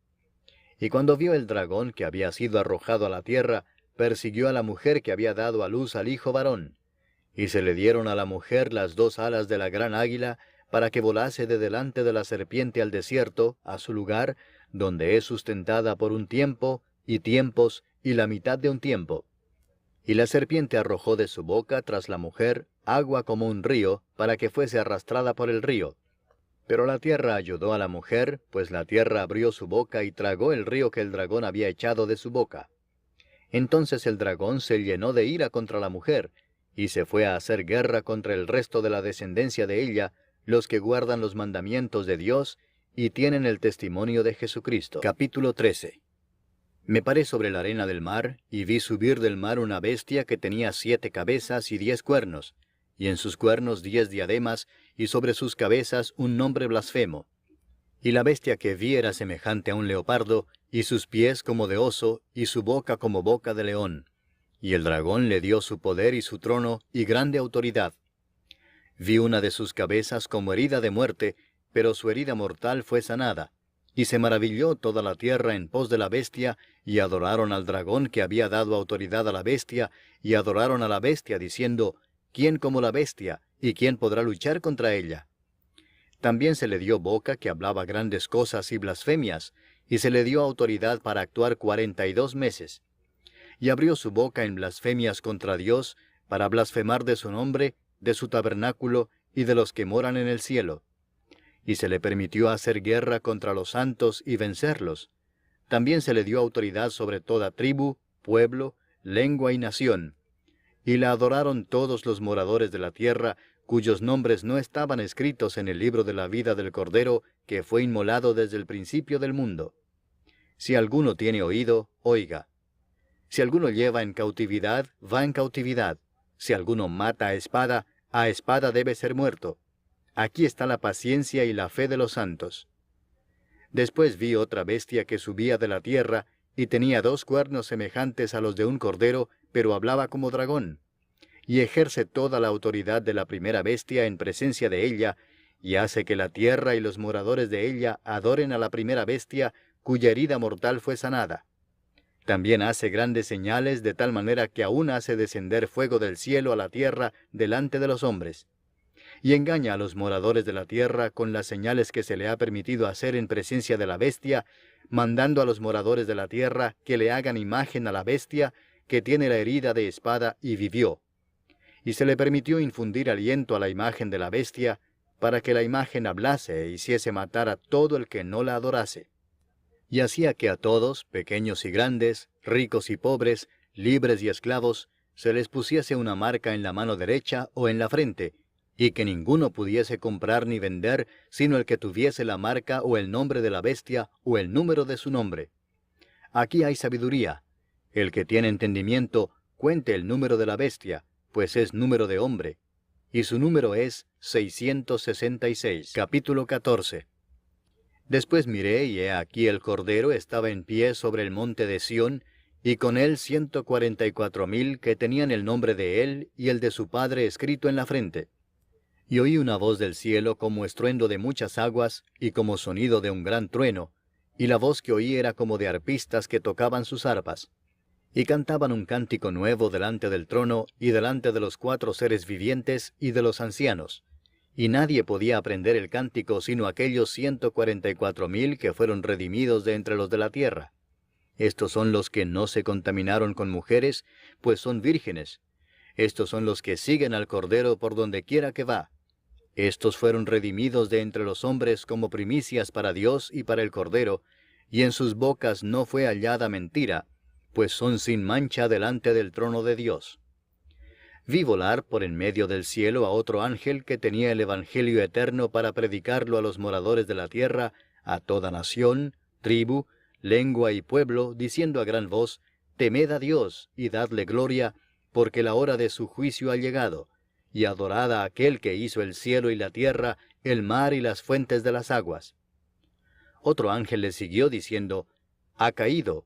A: Y cuando vio el dragón que había sido arrojado a la tierra, persiguió a la mujer que había dado a luz al hijo varón. Y se le dieron a la mujer las 2 alas de la gran águila, para que volase de delante de la serpiente al desierto, a su lugar, donde es sustentada por un tiempo, y tiempos, y la mitad de un tiempo. Y la serpiente arrojó de su boca tras la mujer agua como un río, para que fuese arrastrada por el río. Pero la tierra ayudó a la mujer, pues la tierra abrió su boca y tragó el río que el dragón había echado de su boca. Entonces el dragón se llenó de ira contra la mujer, y se fue a hacer guerra contra el resto de la descendencia de ella, los que guardan los mandamientos de Dios, y tienen el testimonio de Jesucristo. Capítulo 13. Me paré sobre la arena del mar, y vi subir del mar una bestia que tenía 7 cabezas y 10 cuernos, y en sus cuernos 10 diademas, y sobre sus cabezas un nombre blasfemo. Y la bestia que vi era semejante a un leopardo, y sus pies como de oso, y su boca como boca de león. Y el dragón le dio su poder y su trono, y grande autoridad. Vi una de sus cabezas como herida de muerte, pero su herida mortal fue sanada. Y se maravilló toda la tierra en pos de la bestia, y adoraron al dragón que había dado autoridad a la bestia, y adoraron a la bestia, diciendo, ¿quién como la bestia, y quién podrá luchar contra ella? También se le dio boca que hablaba grandes cosas y blasfemias, y se le dio autoridad para actuar 42 meses. Y abrió su boca en blasfemias contra Dios, para blasfemar de su nombre, de su tabernáculo, y de los que moran en el cielo. Y se le permitió hacer guerra contra los santos y vencerlos. También se le dio autoridad sobre toda tribu, pueblo, lengua y nación. Y la adoraron todos los moradores de la tierra, cuyos nombres no estaban escritos en el libro de la vida del Cordero que fue inmolado desde el principio del mundo. Si alguno tiene oído, oiga. Si alguno lleva en cautividad, va en cautividad. Si alguno mata a espada debe ser muerto. Aquí está la paciencia y la fe de los santos. Después vi otra bestia que subía de la tierra, y tenía 2 cuernos semejantes a los de un cordero, pero hablaba como dragón. Y ejerce toda la autoridad de la primera bestia en presencia de ella, y hace que la tierra y los moradores de ella adoren a la primera bestia, cuya herida mortal fue sanada. También hace grandes señales, de tal manera que aún hace descender fuego del cielo a la tierra delante de los hombres. Y engaña a los moradores de la tierra con las señales que se le ha permitido hacer en presencia de la bestia, mandando a los moradores de la tierra que le hagan imagen a la bestia, que tiene la herida de espada y vivió. Y se le permitió infundir aliento a la imagen de la bestia, para que la imagen hablase e hiciese matar a todo el que no la adorase. Y hacía que a todos, pequeños y grandes, ricos y pobres, libres y esclavos, se les pusiese una marca en la mano derecha o en la frente, y que ninguno pudiese comprar ni vender, sino el que tuviese la marca o el nombre de la bestia o el número de su nombre. Aquí hay sabiduría. El que tiene entendimiento, cuente el número de la bestia, pues es número de hombre, y su número es 666. Capítulo 14. Después miré, y he aquí el Cordero estaba en pie sobre el monte de Sión, y con él 144,000 que tenían el nombre de él y el de su padre escrito en la frente. Y oí una voz del cielo como estruendo de muchas aguas, y como sonido de un gran trueno, y la voz que oí era como de arpistas que tocaban sus arpas. Y cantaban un cántico nuevo delante del trono, y delante de los 4 seres vivientes, y de los ancianos. Y nadie podía aprender el cántico sino aquellos 144,000 que fueron redimidos de entre los de la tierra. Estos son los que no se contaminaron con mujeres, pues son vírgenes. Estos son los que siguen al Cordero por donde quiera que va. Estos fueron redimidos de entre los hombres como primicias para Dios y para el Cordero, y en sus bocas no fue hallada mentira, pues son sin mancha delante del trono de Dios. Vi volar por en medio del cielo a otro ángel que tenía el Evangelio eterno para predicarlo a los moradores de la tierra, a toda nación, tribu, lengua y pueblo, diciendo a gran voz: Temed a Dios y dadle gloria, porque la hora de su juicio ha llegado, y adorad a aquel que hizo el cielo y la tierra, el mar y las fuentes de las aguas. Otro ángel le siguió diciendo: ha caído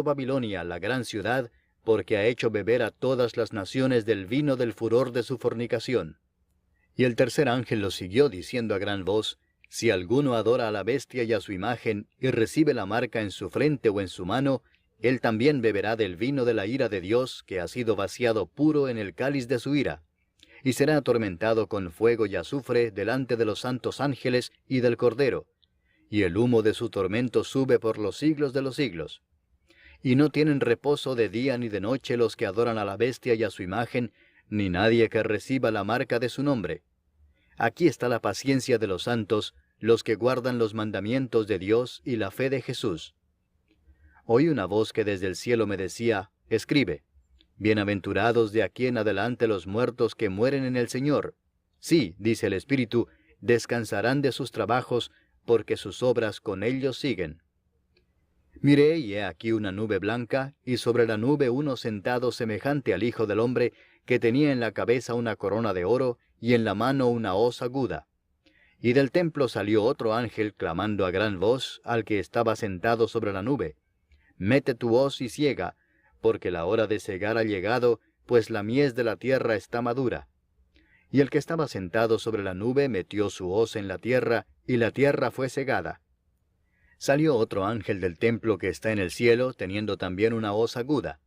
A: Babilonia, la gran ciudad, porque ha hecho beber a todas las naciones del vino del furor de su fornicación. Y el tercer ángel lo siguió diciendo a gran voz: si alguno adora a la bestia y a su imagen, y recibe la marca en su frente o en su mano, él también beberá del vino de la ira de Dios, que ha sido vaciado puro en el cáliz de su ira, y será atormentado con fuego y azufre delante de los santos ángeles y del Cordero, y el humo de su tormento sube por los siglos de los siglos. Y no tienen reposo de día ni de noche los que adoran a la bestia y a su imagen, ni nadie que reciba la marca de su nombre. Aquí está la paciencia de los santos, los que guardan los mandamientos de Dios y la fe de Jesús. Oí una voz que desde el cielo me decía: escribe, bienaventurados de aquí en adelante los muertos que mueren en el Señor. Sí, dice el Espíritu, descansarán de sus trabajos, porque sus obras con ellos siguen. Miré, y he aquí una nube blanca, y sobre la nube uno sentado semejante al Hijo del Hombre, que tenía en la cabeza una corona de oro, y en la mano una hoz aguda. Y del templo salió otro ángel, clamando a gran voz al que estaba sentado sobre la nube: mete tu hoz y siega, porque la hora de segar ha llegado, pues la mies de la tierra está madura. Y el que estaba sentado sobre la nube metió su hoz en la tierra, y la tierra fue segada. Salió otro ángel del templo que está en el cielo, teniendo también una hoz aguda.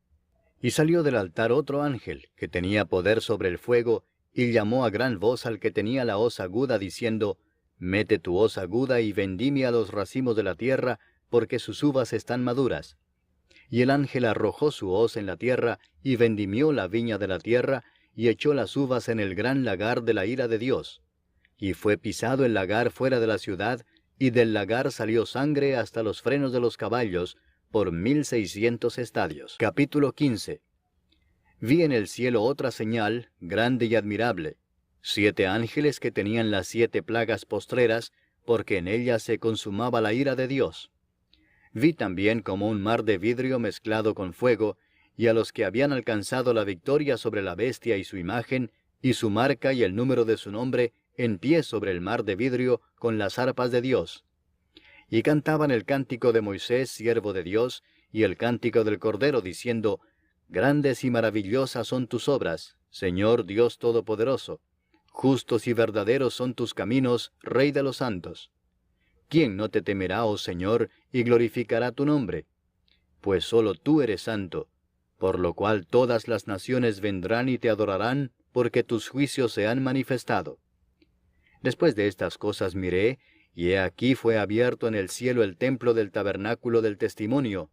A: Y salió del altar otro ángel, que tenía poder sobre el fuego, y llamó a gran voz al que tenía la hoz aguda, diciendo: mete tu hoz aguda y vendimia los racimos de la tierra, porque sus uvas están maduras. Y el ángel arrojó su hoz en la tierra, y vendimió la viña de la tierra, y echó las uvas en el gran lagar de la ira de Dios. Y fue pisado el lagar fuera de la ciudad, y del lagar salió sangre hasta los frenos de los caballos, por 1,600 estadios. Capítulo 15. Vi en el cielo otra señal, grande y admirable. 7 ángeles que tenían las 7 plagas postreras, porque en ellas se consumaba la ira de Dios. Vi también como un mar de vidrio mezclado con fuego, y a los que habían alcanzado la victoria sobre la bestia y su imagen, y su marca y el número de su nombre, en pie sobre el mar de vidrio, con las arpas de Dios. Y cantaban el cántico de Moisés, siervo de Dios, y el cántico del Cordero, diciendo, Grandes y maravillosas son tus obras, Señor Dios Todopoderoso. Justos y verdaderos son tus caminos, Rey de los santos. ¿Quién no te temerá, oh Señor, y glorificará tu nombre? Pues solo tú eres santo, por lo cual todas las naciones vendrán y te adorarán, porque tus juicios se han manifestado. Después de estas cosas miré, y he aquí fue abierto en el cielo el templo del tabernáculo del testimonio,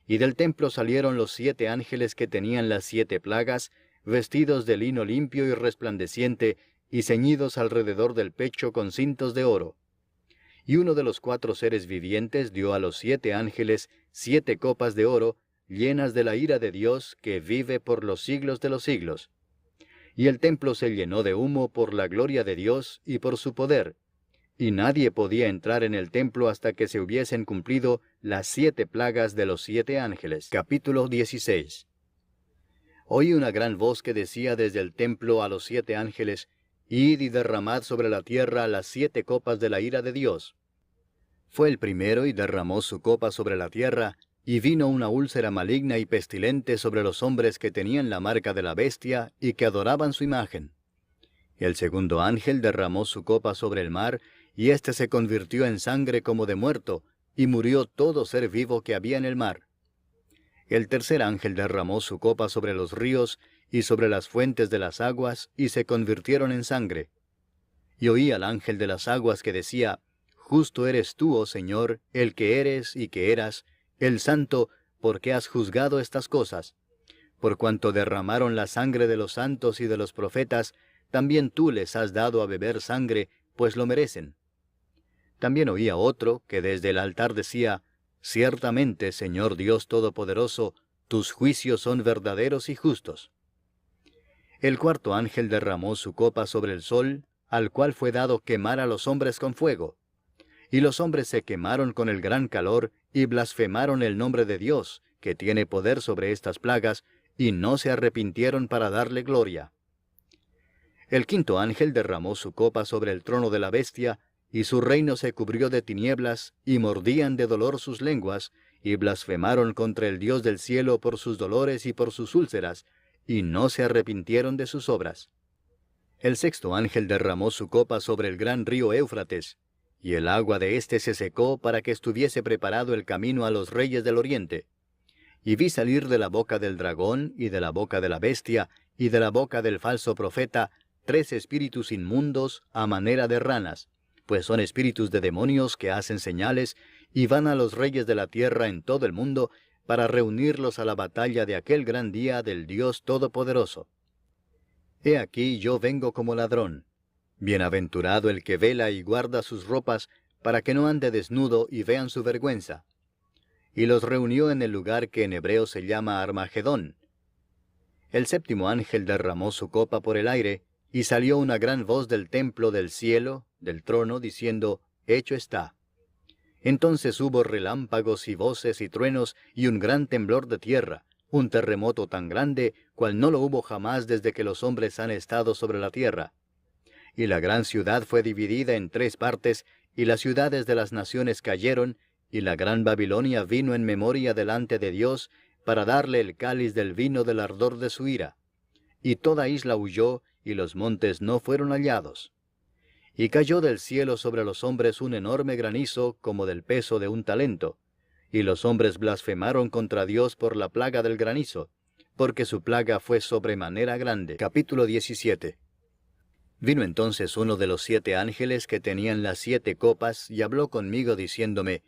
A: y del templo salieron los 7 ángeles que tenían las 7 plagas, vestidos de lino limpio y resplandeciente, y ceñidos alrededor del pecho con cintos de oro. Y uno de los 4 seres vivientes dio a los 7 ángeles 7 copas de oro, llenas de la ira de Dios, que vive por los siglos de los siglos. Y el templo se llenó de humo por la gloria de Dios y por su poder, y nadie podía entrar en el templo hasta que se hubiesen cumplido las 7 plagas de los 7 ángeles. Capítulo 16. Oí una gran voz que decía desde el templo a los 7 ángeles, Id y derramad sobre la tierra las 7 copas de la ira de Dios. Fue el primero y derramó su copa sobre la tierra, y vino una úlcera maligna y pestilente sobre los hombres que tenían la marca de la bestia y que adoraban su imagen. El segundo ángel derramó su copa sobre el mar, y éste se convirtió en sangre como de muerto, y murió todo ser vivo que había en el mar. El tercer ángel derramó su copa sobre los ríos y sobre las fuentes de las aguas, y se convirtieron en sangre. Y oí al ángel de las aguas que decía, Justo eres tú, oh Señor, el que eres y que eras, el Santo, porque has juzgado estas cosas. Por cuanto derramaron la sangre de los santos y de los profetas, también tú les has dado a beber sangre, pues lo merecen. También oía otro que desde el altar decía, Ciertamente, Señor Dios Todopoderoso, tus juicios son verdaderos y justos. El cuarto ángel derramó su copa sobre el sol, al cual fue dado quemar a los hombres con fuego. Y los hombres se quemaron con el gran calor, y blasfemaron el nombre de Dios, que tiene poder sobre estas plagas, y no se arrepintieron para darle gloria. El quinto ángel derramó su copa sobre el trono de la bestia, y su reino se cubrió de tinieblas, y mordían de dolor sus lenguas, y blasfemaron contra el Dios del cielo por sus dolores y por sus úlceras, y no se arrepintieron de sus obras. El sexto ángel derramó su copa sobre el gran río Éufrates, y el agua de éste se secó para que estuviese preparado el camino a los reyes del oriente. Y vi salir de la boca del dragón, y de la boca de la bestia, y de la boca del falso profeta, 3 espíritus inmundos a manera de ranas, pues son espíritus de demonios que hacen señales, y van a los reyes de la tierra en todo el mundo, para reunirlos a la batalla de aquel gran día del Dios Todopoderoso. He aquí yo vengo como ladrón. Bienaventurado el que vela y guarda sus ropas, para que no ande desnudo y vean su vergüenza. Y los reunió en el lugar que en hebreo se llama Armagedón. El séptimo ángel derramó su copa por el aire, y salió una gran voz del templo del cielo, del trono, diciendo, Hecho está. Entonces hubo relámpagos y voces y truenos, y un gran temblor de tierra, un terremoto tan grande, cual no lo hubo jamás desde que los hombres han estado sobre la tierra. Y la gran ciudad fue dividida en 3 partes, y las ciudades de las naciones cayeron, y la gran Babilonia vino en memoria delante de Dios, para darle el cáliz del vino del ardor de su ira. Y toda isla huyó, y los montes no fueron hallados. Y cayó del cielo sobre los hombres un enorme granizo, como del peso de un talento. Y los hombres blasfemaron contra Dios por la plaga del granizo, porque su plaga fue sobremanera grande. Capítulo 17. Vino entonces uno de los 7 ángeles que tenían las 7 copas, y habló conmigo diciéndome,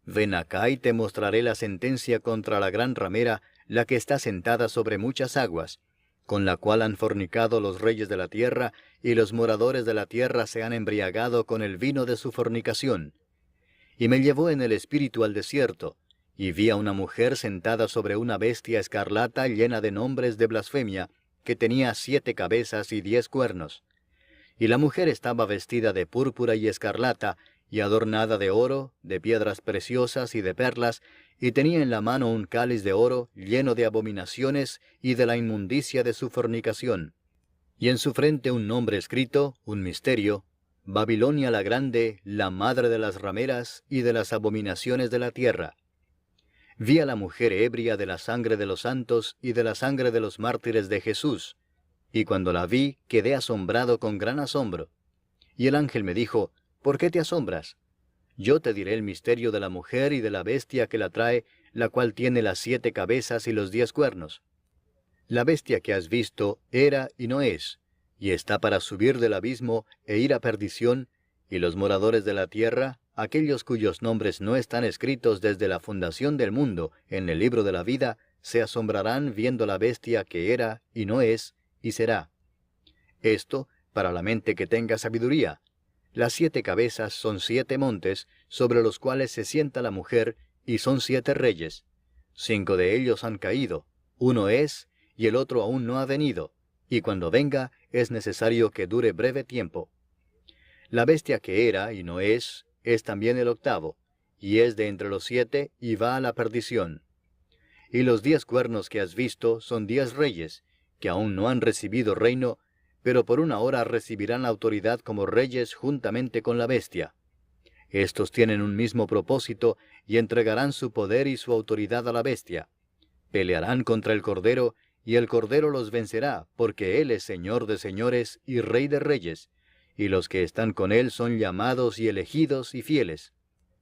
A: Ven acá y te mostraré la sentencia contra la gran ramera, la que está sentada sobre muchas aguas, con la cual han fornicado los reyes de la tierra, y los moradores de la tierra se han embriagado con el vino de su fornicación. Y me llevó en el espíritu al desierto, y vi a una mujer sentada sobre una bestia escarlata llena de nombres de blasfemia, que tenía 7 cabezas y 10 cuernos. Y la mujer estaba vestida de púrpura y escarlata, y adornada de oro, de piedras preciosas y de perlas, y tenía en la mano un cáliz de oro lleno de abominaciones y de la inmundicia de su fornicación. Y en su frente un nombre escrito, un misterio: Babilonia la grande, la madre de las rameras y de las abominaciones de la tierra. Vi a la mujer ebria de la sangre de los santos y de la sangre de los mártires de Jesús, y cuando la vi quedé asombrado con gran asombro. Y el ángel me dijo: ¿Por qué te asombras? Yo te diré el misterio de la mujer y de la bestia que la trae, la cual tiene las 7 cabezas y los 10 cuernos. La bestia que has visto era y no es, y está para subir del abismo e ir a perdición, y los moradores de la tierra, aquellos cuyos nombres no están escritos desde la fundación del mundo en el libro de la vida, se asombrarán viendo la bestia que era y no es y será. Esto para la mente que tenga sabiduría. Las 7 cabezas son 7 montes, sobre los cuales se sienta la mujer, y son 7 reyes. 5 de ellos han caído, uno es, y el otro aún no ha venido, y cuando venga es necesario que dure breve tiempo. La bestia que era y no es también el octavo, y es de entre los 7, y va a la perdición. Y los 10 cuernos que has visto son 10 reyes, que aún no han recibido reino, pero por una hora recibirán autoridad como reyes juntamente con la bestia. Estos tienen un mismo propósito, y entregarán su poder y su autoridad a la bestia. Pelearán contra el Cordero, y el Cordero los vencerá, porque Él es Señor de señores y Rey de reyes, y los que están con Él son llamados y elegidos y fieles.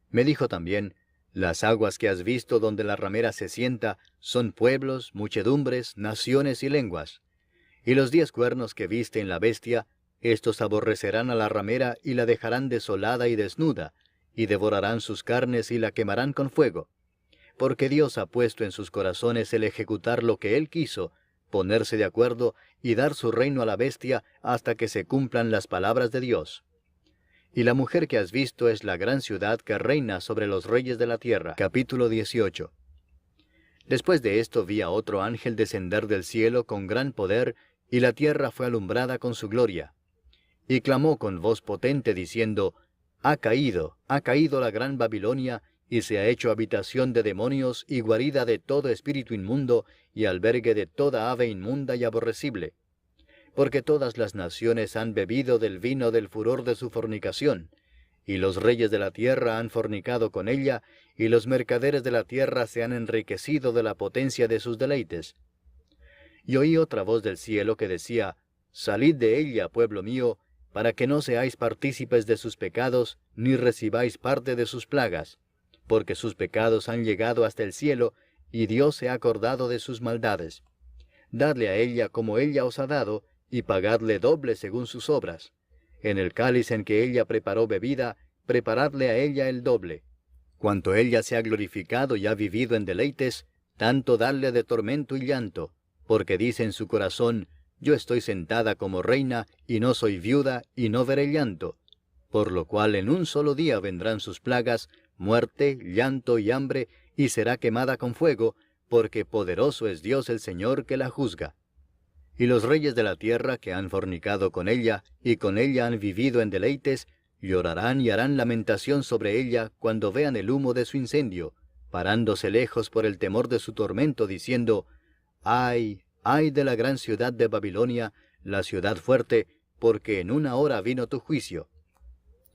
A: Me dijo también: las aguas que has visto donde la ramera se sienta son pueblos, muchedumbres, naciones y lenguas. Y los 10 cuernos que viste en la bestia, estos aborrecerán a la ramera y la dejarán desolada y desnuda, y devorarán sus carnes y la quemarán con fuego. Porque Dios ha puesto en sus corazones el ejecutar lo que Él quiso, ponerse de acuerdo y dar su reino a la bestia hasta que se cumplan las palabras de Dios. Y la mujer que has visto es la gran ciudad que reina sobre los reyes de la tierra. Capítulo 18. Después de esto vi a otro ángel descender del cielo con gran poder, y la tierra fue alumbrada con su gloria. Y clamó con voz potente diciendo: ha caído la gran Babilonia, y se ha hecho habitación de demonios y guarida de todo espíritu inmundo, y albergue de toda ave inmunda y aborrecible. Porque todas las naciones han bebido del vino del furor de su fornicación, y los reyes de la tierra han fornicado con ella, y los mercaderes de la tierra se han enriquecido de la potencia de sus deleites. Y oí otra voz del cielo que decía: salid de ella, pueblo mío, para que no seáis partícipes de sus pecados, ni recibáis parte de sus plagas, porque sus pecados han llegado hasta el cielo, y Dios se ha acordado de sus maldades. Dadle a ella como ella os ha dado, y pagadle doble según sus obras. En el cáliz en que ella preparó bebida, preparadle a ella el doble. Cuanto ella se ha glorificado y ha vivido en deleites, tanto dadle de tormento y llanto, porque dice en su corazón: yo estoy sentada como reina, y no soy viuda, y no veré llanto. Por lo cual en un solo día vendrán sus plagas, muerte, llanto y hambre, y será quemada con fuego, porque poderoso es Dios el Señor que la juzga. Y los reyes de la tierra que han fornicado con ella, y con ella han vivido en deleites, llorarán y harán lamentación sobre ella cuando vean el humo de su incendio, parándose lejos por el temor de su tormento, diciendo: ¡ay, ay de la gran ciudad de Babilonia, la ciudad fuerte, porque en una hora vino tu juicio!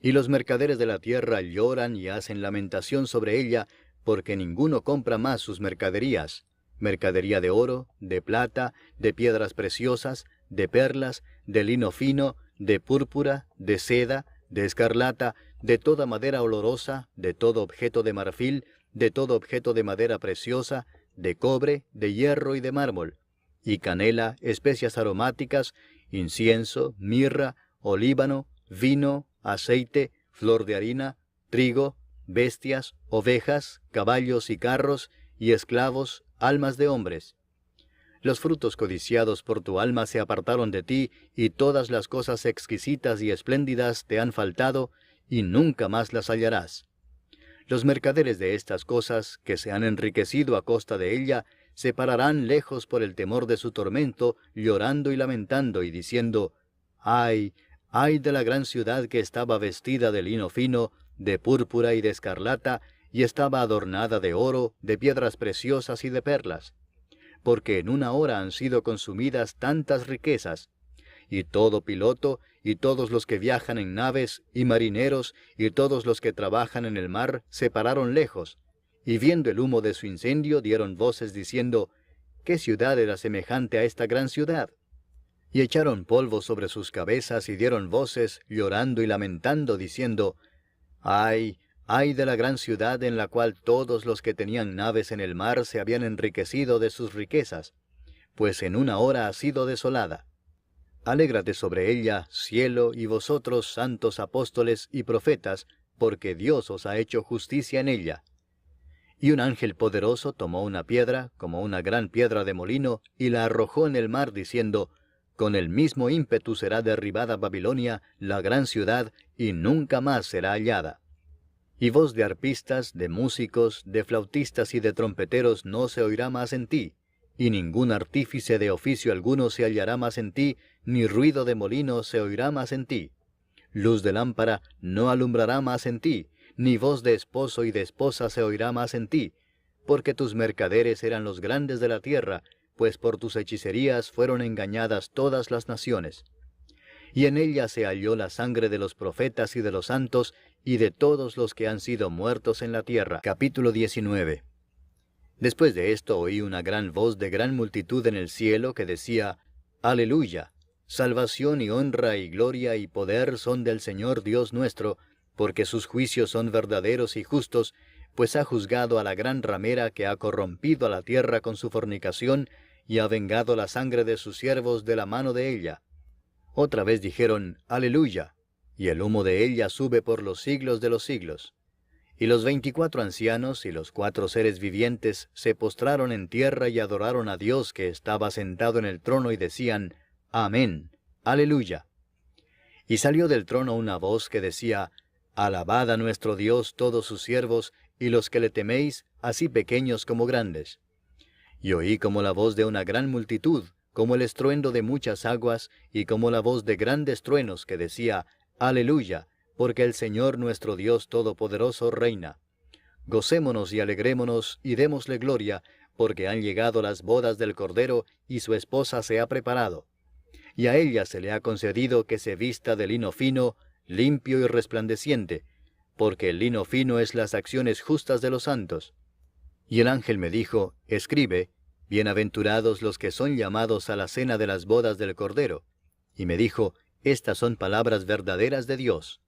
A: Y los mercaderes de la tierra lloran y hacen lamentación sobre ella, porque ninguno compra más sus mercaderías: mercadería de oro, de plata, de piedras preciosas, de perlas, de lino fino, de púrpura, de seda, de escarlata, de toda madera olorosa, de todo objeto de marfil, de todo objeto de madera preciosa, de cobre, de hierro y de mármol, y canela, especias aromáticas, incienso, mirra, olíbano, vino, aceite, flor de harina, trigo, bestias, ovejas, caballos y carros, y esclavos, almas de hombres. Los frutos codiciados por tu alma se apartaron de ti, y todas las cosas exquisitas y espléndidas te han faltado, y nunca más las hallarás. Los mercaderes de estas cosas, que se han enriquecido a costa de ella, se pararán lejos por el temor de su tormento, llorando y lamentando, y diciendo: ¡ay, ¡Ay de la gran ciudad que estaba vestida de lino fino, de púrpura y de escarlata, y estaba adornada de oro, de piedras preciosas y de perlas! Porque en una hora han sido consumidas tantas riquezas. Y todo piloto, y todos los que viajan en naves, y marineros, y todos los que trabajan en el mar, se pararon lejos, y viendo el humo de su incendio, dieron voces diciendo: ¿Qué ciudad era semejante a esta gran ciudad? Y echaron polvo sobre sus cabezas, y dieron voces, llorando y lamentando, diciendo: ¡Ay, ay de la gran ciudad en la cual todos los que tenían naves en el mar se habían enriquecido de sus riquezas! Pues en una hora ha sido desolada. Alégrate sobre ella, cielo, y vosotros, santos apóstoles y profetas, porque Dios os ha hecho justicia en ella. Y un ángel poderoso tomó una piedra, como una gran piedra de molino, y la arrojó en el mar, diciendo: Con el mismo ímpetu será derribada Babilonia, la gran ciudad, y nunca más será hallada. Y voz de arpistas, de músicos, de flautistas y de trompeteros no se oirá más en ti, y ningún artífice de oficio alguno se hallará más en ti, ni ruido de molino se oirá más en ti. Luz de lámpara no alumbrará más en ti, ni voz de esposo y de esposa se oirá más en ti, porque tus mercaderes eran los grandes de la tierra, pues por tus hechicerías fueron engañadas todas las naciones. Y en ella se halló la sangre de los profetas y de los santos, y de todos los que han sido muertos en la tierra. Capítulo 19. Después de esto oí una gran voz de gran multitud en el cielo que decía: Aleluya. Salvación y honra y gloria y poder son del Señor Dios nuestro, porque sus juicios son verdaderos y justos, pues ha juzgado a la gran ramera que ha corrompido a la tierra con su fornicación, y ha vengado la sangre de sus siervos de la mano de ella. Otra vez dijeron: Aleluya, y el humo de ella sube por los siglos de los siglos. Y los 24 ancianos y los 4 seres vivientes se postraron en tierra y adoraron a Dios que estaba sentado en el trono y decían: Amén, Aleluya. Y salió del trono una voz que decía: Alabad a nuestro Dios todos sus siervos, y los que le teméis, así pequeños como grandes. Y oí como la voz de una gran multitud, como el estruendo de muchas aguas, y como la voz de grandes truenos que decía: Aleluya, porque el Señor nuestro Dios Todopoderoso reina. Gocémonos y alegrémonos y démosle gloria, porque han llegado las bodas del Cordero, y su esposa se ha preparado. Y a ella se le ha concedido que se vista de lino fino, limpio y resplandeciente, porque el lino fino es las acciones justas de los santos. Y el ángel me dijo: Escribe: Bienaventurados los que son llamados a la cena de las bodas del Cordero. Y me dijo: Estas son palabras verdaderas de Dios.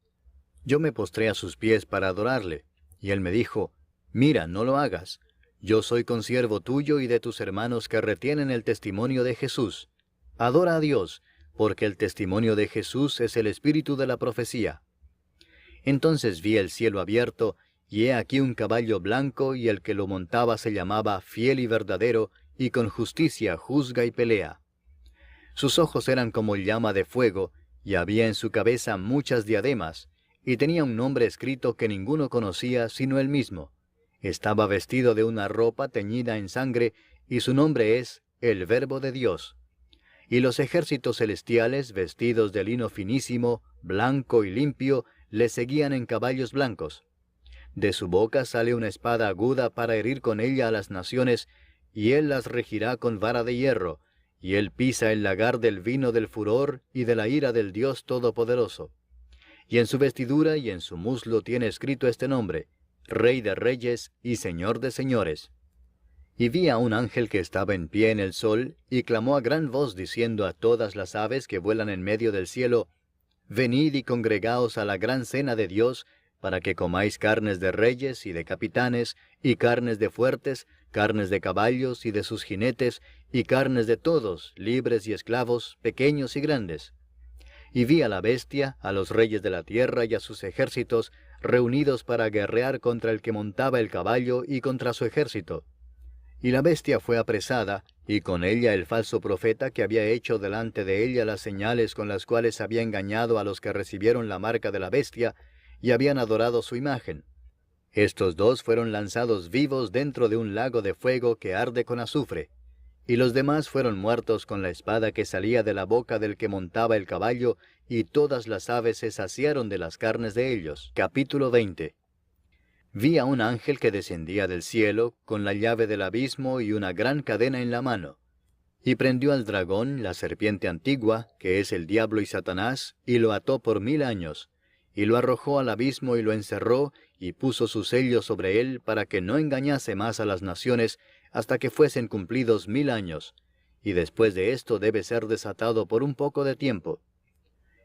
A: Yo me postré a sus pies para adorarle, y él me dijo: Mira, no lo hagas. Yo soy consiervo tuyo y de tus hermanos que retienen el testimonio de Jesús. Adora a Dios, porque el testimonio de Jesús es el espíritu de la profecía. Entonces vi el cielo abierto, y he aquí un caballo blanco, y el que lo montaba se llamaba Fiel y Verdadero, y con justicia juzga y pelea. Sus ojos eran como llama de fuego, y había en su cabeza muchas diademas, y tenía un nombre escrito que ninguno conocía sino él mismo. Estaba vestido de una ropa teñida en sangre, y su nombre es el Verbo de Dios. Y los ejércitos celestiales, vestidos de lino finísimo, blanco y limpio, le seguían en caballos blancos. De su boca sale una espada aguda para herir con ella a las naciones, y él las regirá con vara de hierro, y él pisa el lagar del vino del furor y de la ira del Dios Todopoderoso. Y en su vestidura y en su muslo tiene escrito este nombre: Rey de Reyes y Señor de Señores. Y vi a un ángel que estaba en pie en el sol, y clamó a gran voz diciendo a todas las aves que vuelan en medio del cielo: Venid y congregaos a la gran cena de Dios, para que comáis carnes de reyes y de capitanes, y carnes de fuertes, carnes de caballos y de sus jinetes, y carnes de todos, libres y esclavos, pequeños y grandes. Y vi a la bestia, a los reyes de la tierra y a sus ejércitos, reunidos para guerrear contra el que montaba el caballo y contra su ejército. Y la bestia fue apresada, y con ella el falso profeta que había hecho delante de ella las señales con las cuales había engañado a los que recibieron la marca de la bestia, y habían adorado su imagen. Estos dos fueron lanzados vivos dentro de un lago de fuego que arde con azufre. y los demás fueron muertos con la espada que salía de la boca del que montaba el caballo, y todas las aves se saciaron de las carnes de ellos. Capítulo 20. Vi a un ángel que descendía del cielo, con la llave del abismo y una gran cadena en la mano. Y prendió al dragón, la serpiente antigua, que es el diablo y Satanás, y lo ató por 1000 años, y lo arrojó al abismo y lo encerró, y puso su sello sobre él, para que no engañase más a las naciones, hasta que fuesen cumplidos 1000 años, y después de esto debe ser desatado por un poco de tiempo.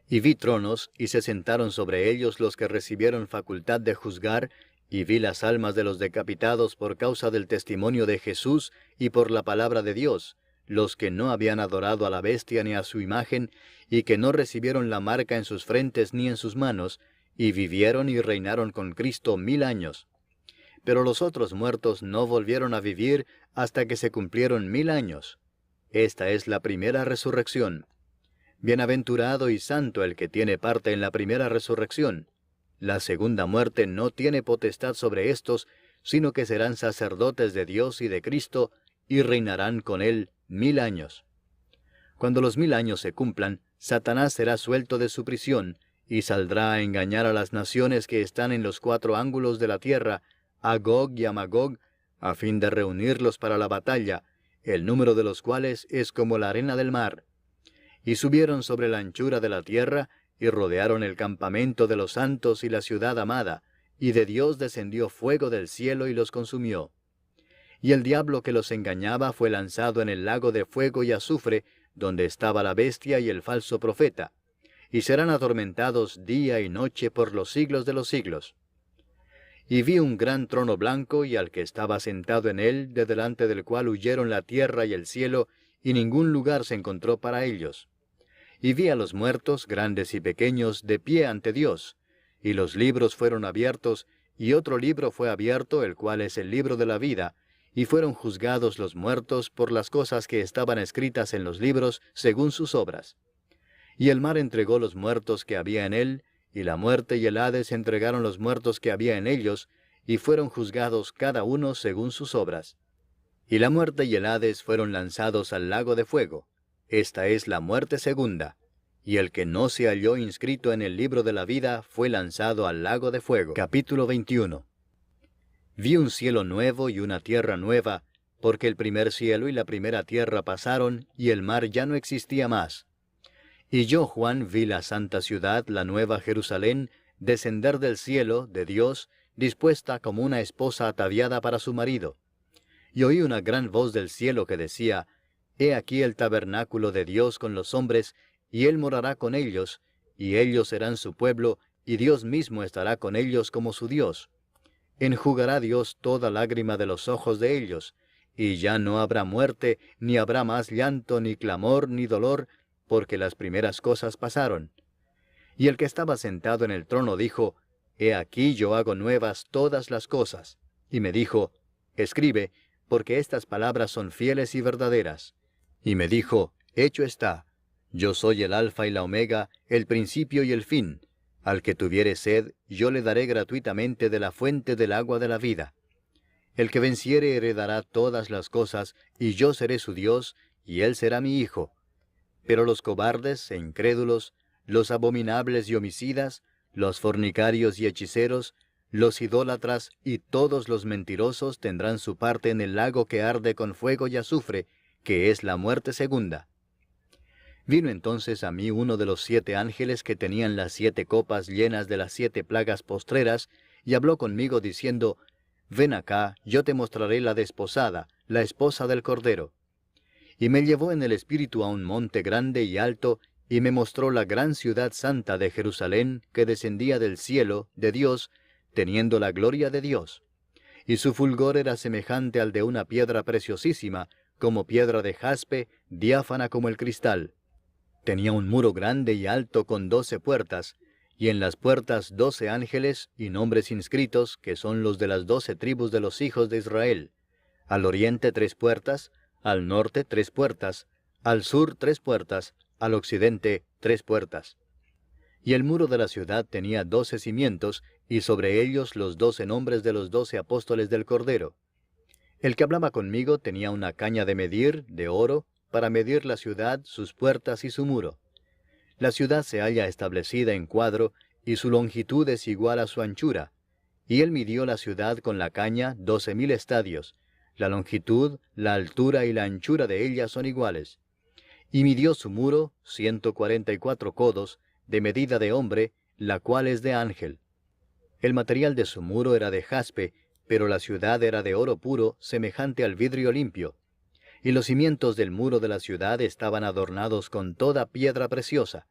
A: Y vi tronos, y se sentaron sobre ellos los que recibieron facultad de juzgar, y vi las almas de los decapitados por causa del testimonio de Jesús y por la palabra de Dios, los que no habían adorado a la bestia ni a su imagen, y que no recibieron la marca en sus frentes ni en sus manos, y vivieron y reinaron con Cristo 1000 años. Pero los otros muertos no volvieron a vivir hasta que se cumplieron 1000 años. Esta es la primera resurrección. Bienaventurado y santo el que tiene parte en la primera resurrección. La segunda muerte no tiene potestad sobre estos, sino que serán sacerdotes de Dios y de Cristo, y reinarán con él 1000 años. Cuando los 1000 años se cumplan, Satanás será suelto de su prisión, y saldrá a engañar a las naciones que están en los 4 ángulos de la tierra, a Gog y a Magog, a fin de reunirlos para la batalla, el número de los cuales es como la arena del mar. Y subieron sobre la anchura de la tierra, y rodearon el campamento de los santos y la ciudad amada, y de Dios descendió fuego del cielo y los consumió. Y el diablo que los engañaba fue lanzado en el lago de fuego y azufre, donde estaba la bestia y el falso profeta, y serán atormentados día y noche por los siglos de los siglos. Y vi un gran trono blanco, y al que estaba sentado en él, de delante del cual huyeron la tierra y el cielo, y ningún lugar se encontró para ellos. Y vi a los muertos, grandes y pequeños, de pie ante Dios, y los libros fueron abiertos, y otro libro fue abierto, el cual es el libro de la vida, y fueron juzgados los muertos por las cosas que estaban escritas en los libros, según sus obras. Y el mar entregó los muertos que había en él, y la muerte y el Hades entregaron los muertos que había en ellos, y fueron juzgados cada uno según sus obras. Y la muerte y el Hades fueron lanzados al lago de fuego. Esta es la muerte segunda. Y el que no se halló inscrito en el libro de la vida fue lanzado al lago de fuego. Capítulo 21. Vi un cielo nuevo y una tierra nueva, porque el primer cielo y la primera tierra pasaron, y el mar ya no existía más. Y yo, Juan, vi la santa ciudad, la nueva Jerusalén, descender del cielo, de Dios, dispuesta como una esposa ataviada para su marido. Y oí una gran voz del cielo que decía, He aquí el tabernáculo de Dios con los hombres, y Él morará con ellos, y ellos serán su pueblo, y Dios mismo estará con ellos como su Dios. Enjugará Dios toda lágrima de los ojos de ellos, y ya no habrá muerte, ni habrá más llanto, ni clamor, ni dolor, porque las primeras cosas pasaron. Y el que estaba sentado en el trono dijo, He aquí yo hago nuevas todas las cosas. Y me dijo, Escribe, porque estas palabras son fieles y verdaderas. Y me dijo, Hecho está. Yo soy el Alfa y la Omega, el principio y el fin. Al que tuviere sed, yo le daré gratuitamente de la fuente del agua de la vida. El que venciere heredará todas las cosas, y yo seré su Dios, y él será mi hijo. Pero los cobardes e incrédulos, los abominables y homicidas, los fornicarios y hechiceros, los idólatras y todos los mentirosos tendrán su parte en el lago que arde con fuego y azufre, que es la muerte segunda. Vino entonces a mí uno de los 7 ángeles que tenían las 7 copas llenas de las 7 plagas postreras, y habló conmigo diciendo, Ven acá, yo te mostraré la desposada, la esposa del Cordero. Y me llevó en el espíritu a un monte grande y alto, y me mostró la gran ciudad santa de Jerusalén, que descendía del cielo, de Dios, teniendo la gloria de Dios. Y su fulgor era semejante al de una piedra preciosísima, como piedra de jaspe, diáfana como el cristal. Tenía un muro grande y alto con 12 puertas, y en las puertas 12 ángeles y nombres inscritos, que son los de las 12 tribus de los hijos de Israel. Al oriente 3 puertas, al norte 3 puertas, al sur 3 puertas, al occidente 3 puertas. Y el muro de la ciudad tenía 12 cimientos, y sobre ellos los 12 nombres de los 12 apóstoles del Cordero. El que hablaba conmigo tenía una caña de medir, de oro, para medir la ciudad, sus puertas y su muro. La ciudad se halla establecida en cuadro, y su longitud es igual a su anchura. Y él midió la ciudad con la caña 12,000 estadios. La longitud, la altura y la anchura de ella son iguales. Y midió su muro 144 codos, de medida de hombre, la cual es de ángel. El material de su muro era de jaspe, pero la ciudad era de oro puro, semejante al vidrio limpio. Y los cimientos del muro de la ciudad estaban adornados con toda piedra preciosa.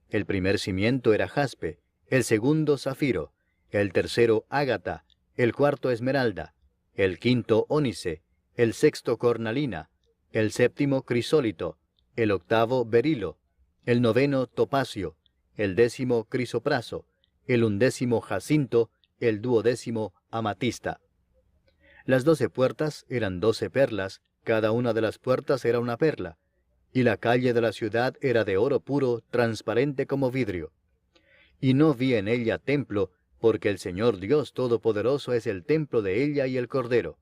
A: El primer cimiento era jaspe, el segundo zafiro, el tercero ágata, el cuarto esmeralda, el quinto ónice, el sexto cornalina, el séptimo crisólito, el octavo berilo, el noveno topacio, el décimo crisopraso, el undécimo jacinto, el duodécimo amatista. Las 12 puertas eran 12 perlas, cada una de las puertas era una perla, y la calle de la ciudad era de oro puro, transparente como vidrio. Y no vi en ella templo, porque el Señor Dios Todopoderoso es el templo de ella y el Cordero.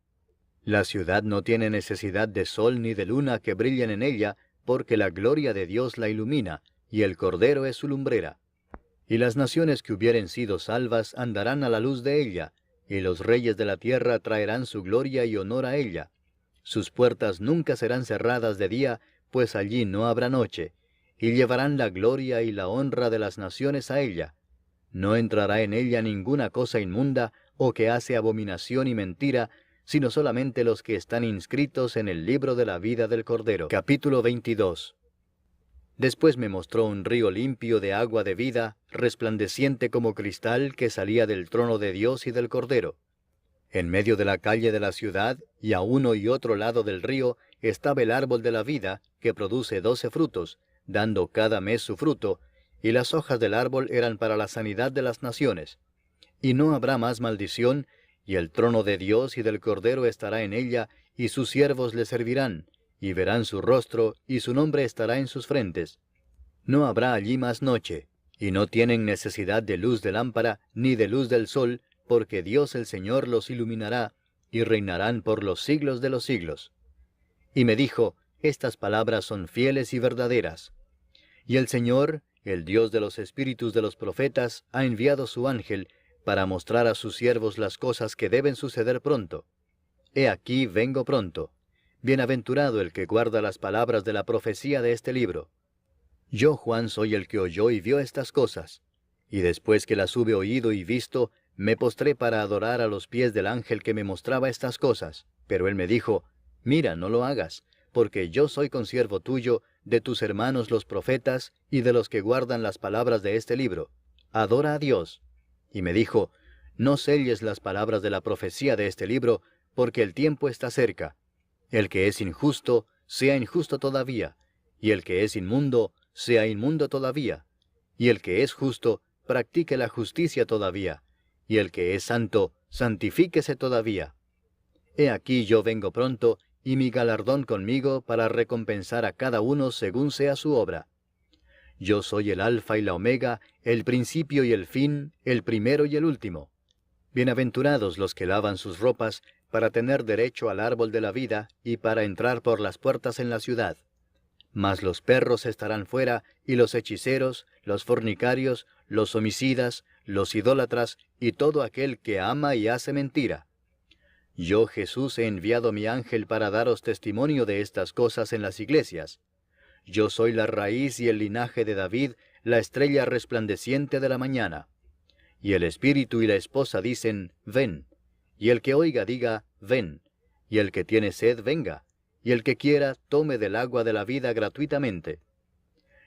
A: La ciudad no tiene necesidad de sol ni de luna que brillen en ella, porque la gloria de Dios la ilumina, y el Cordero es su lumbrera. Y las naciones que hubieren sido salvas andarán a la luz de ella, y los reyes de la tierra traerán su gloria y honor a ella. Sus puertas nunca serán cerradas de día, pues allí no habrá noche, y llevarán la gloria y la honra de las naciones a ella. No entrará en ella ninguna cosa inmunda, o que hace abominación y mentira, sino solamente los que están inscritos en el libro de la vida del Cordero. Capítulo 22. Después me mostró un río limpio de agua de vida, resplandeciente como cristal, que salía del trono de Dios y del Cordero. En medio de la calle de la ciudad, y a uno y otro lado del río, estaba el árbol de la vida, que produce 12 frutos, dando cada mes su fruto, y las hojas del árbol eran para la sanidad de las naciones. Y no habrá más maldición, y el trono de Dios y del Cordero estará en ella, y sus siervos le servirán, y verán su rostro, y su nombre estará en sus frentes. No habrá allí más noche, y no tienen necesidad de luz de lámpara, ni de luz del sol, porque Dios el Señor los iluminará, y reinarán por los siglos de los siglos. Y me dijo, estas palabras son fieles y verdaderas. Y el Señor, el Dios de los espíritus de los profetas, ha enviado su ángel, para mostrar a sus siervos las cosas que deben suceder pronto. He aquí vengo pronto. Bienaventurado el que guarda las palabras de la profecía de este libro. Yo, Juan, soy el que oyó y vio estas cosas. Y después que las hube oído y visto, me postré para adorar a los pies del ángel que me mostraba estas cosas. Pero él me dijo, mira, no lo hagas, porque yo soy consiervo tuyo, de tus hermanos los profetas, y de los que guardan las palabras de este libro. Adora a Dios. Y me dijo, no selles las palabras de la profecía de este libro, porque el tiempo está cerca. El que es injusto, sea injusto todavía, y el que es inmundo, sea inmundo todavía, y el que es justo, practique la justicia todavía, y el que es santo, santifíquese todavía. He aquí yo vengo pronto, y mi galardón conmigo para recompensar a cada uno según sea su obra. Yo soy el Alfa y la Omega, el principio y el fin, el primero y el último. Bienaventurados los que lavan sus ropas, para tener derecho al árbol de la vida, y para entrar por las puertas en la ciudad. Mas los perros estarán fuera, y los hechiceros, los fornicarios, los homicidas, los idólatras, y todo aquel que ama y hace mentira. Yo, Jesús, he enviado mi ángel para daros testimonio de estas cosas en las iglesias. Yo soy la raíz y el linaje de David, la estrella resplandeciente de la mañana. Y el Espíritu y la esposa dicen, ven. Y el que oiga diga, ven. Y el que tiene sed, venga. Y el que quiera, tome del agua de la vida gratuitamente.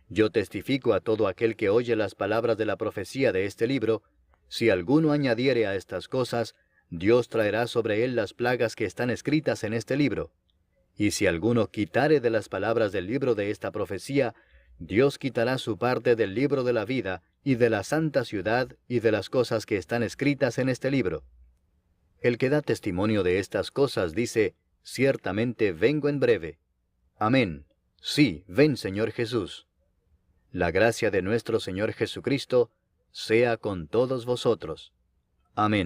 A: Yo testifico a todo aquel que oye las palabras de la profecía de este libro, si alguno añadiere a estas cosas, Dios traerá sobre él las plagas que están escritas en este libro. Y si alguno quitare de las palabras del libro de esta profecía, Dios quitará su parte del libro de la vida, y de la santa ciudad, y de las cosas que están escritas en este libro. El que da testimonio de estas cosas dice, ciertamente vengo en breve. Amén. Sí, ven, Señor Jesús. La gracia de nuestro Señor Jesucristo sea con todos vosotros. Amén.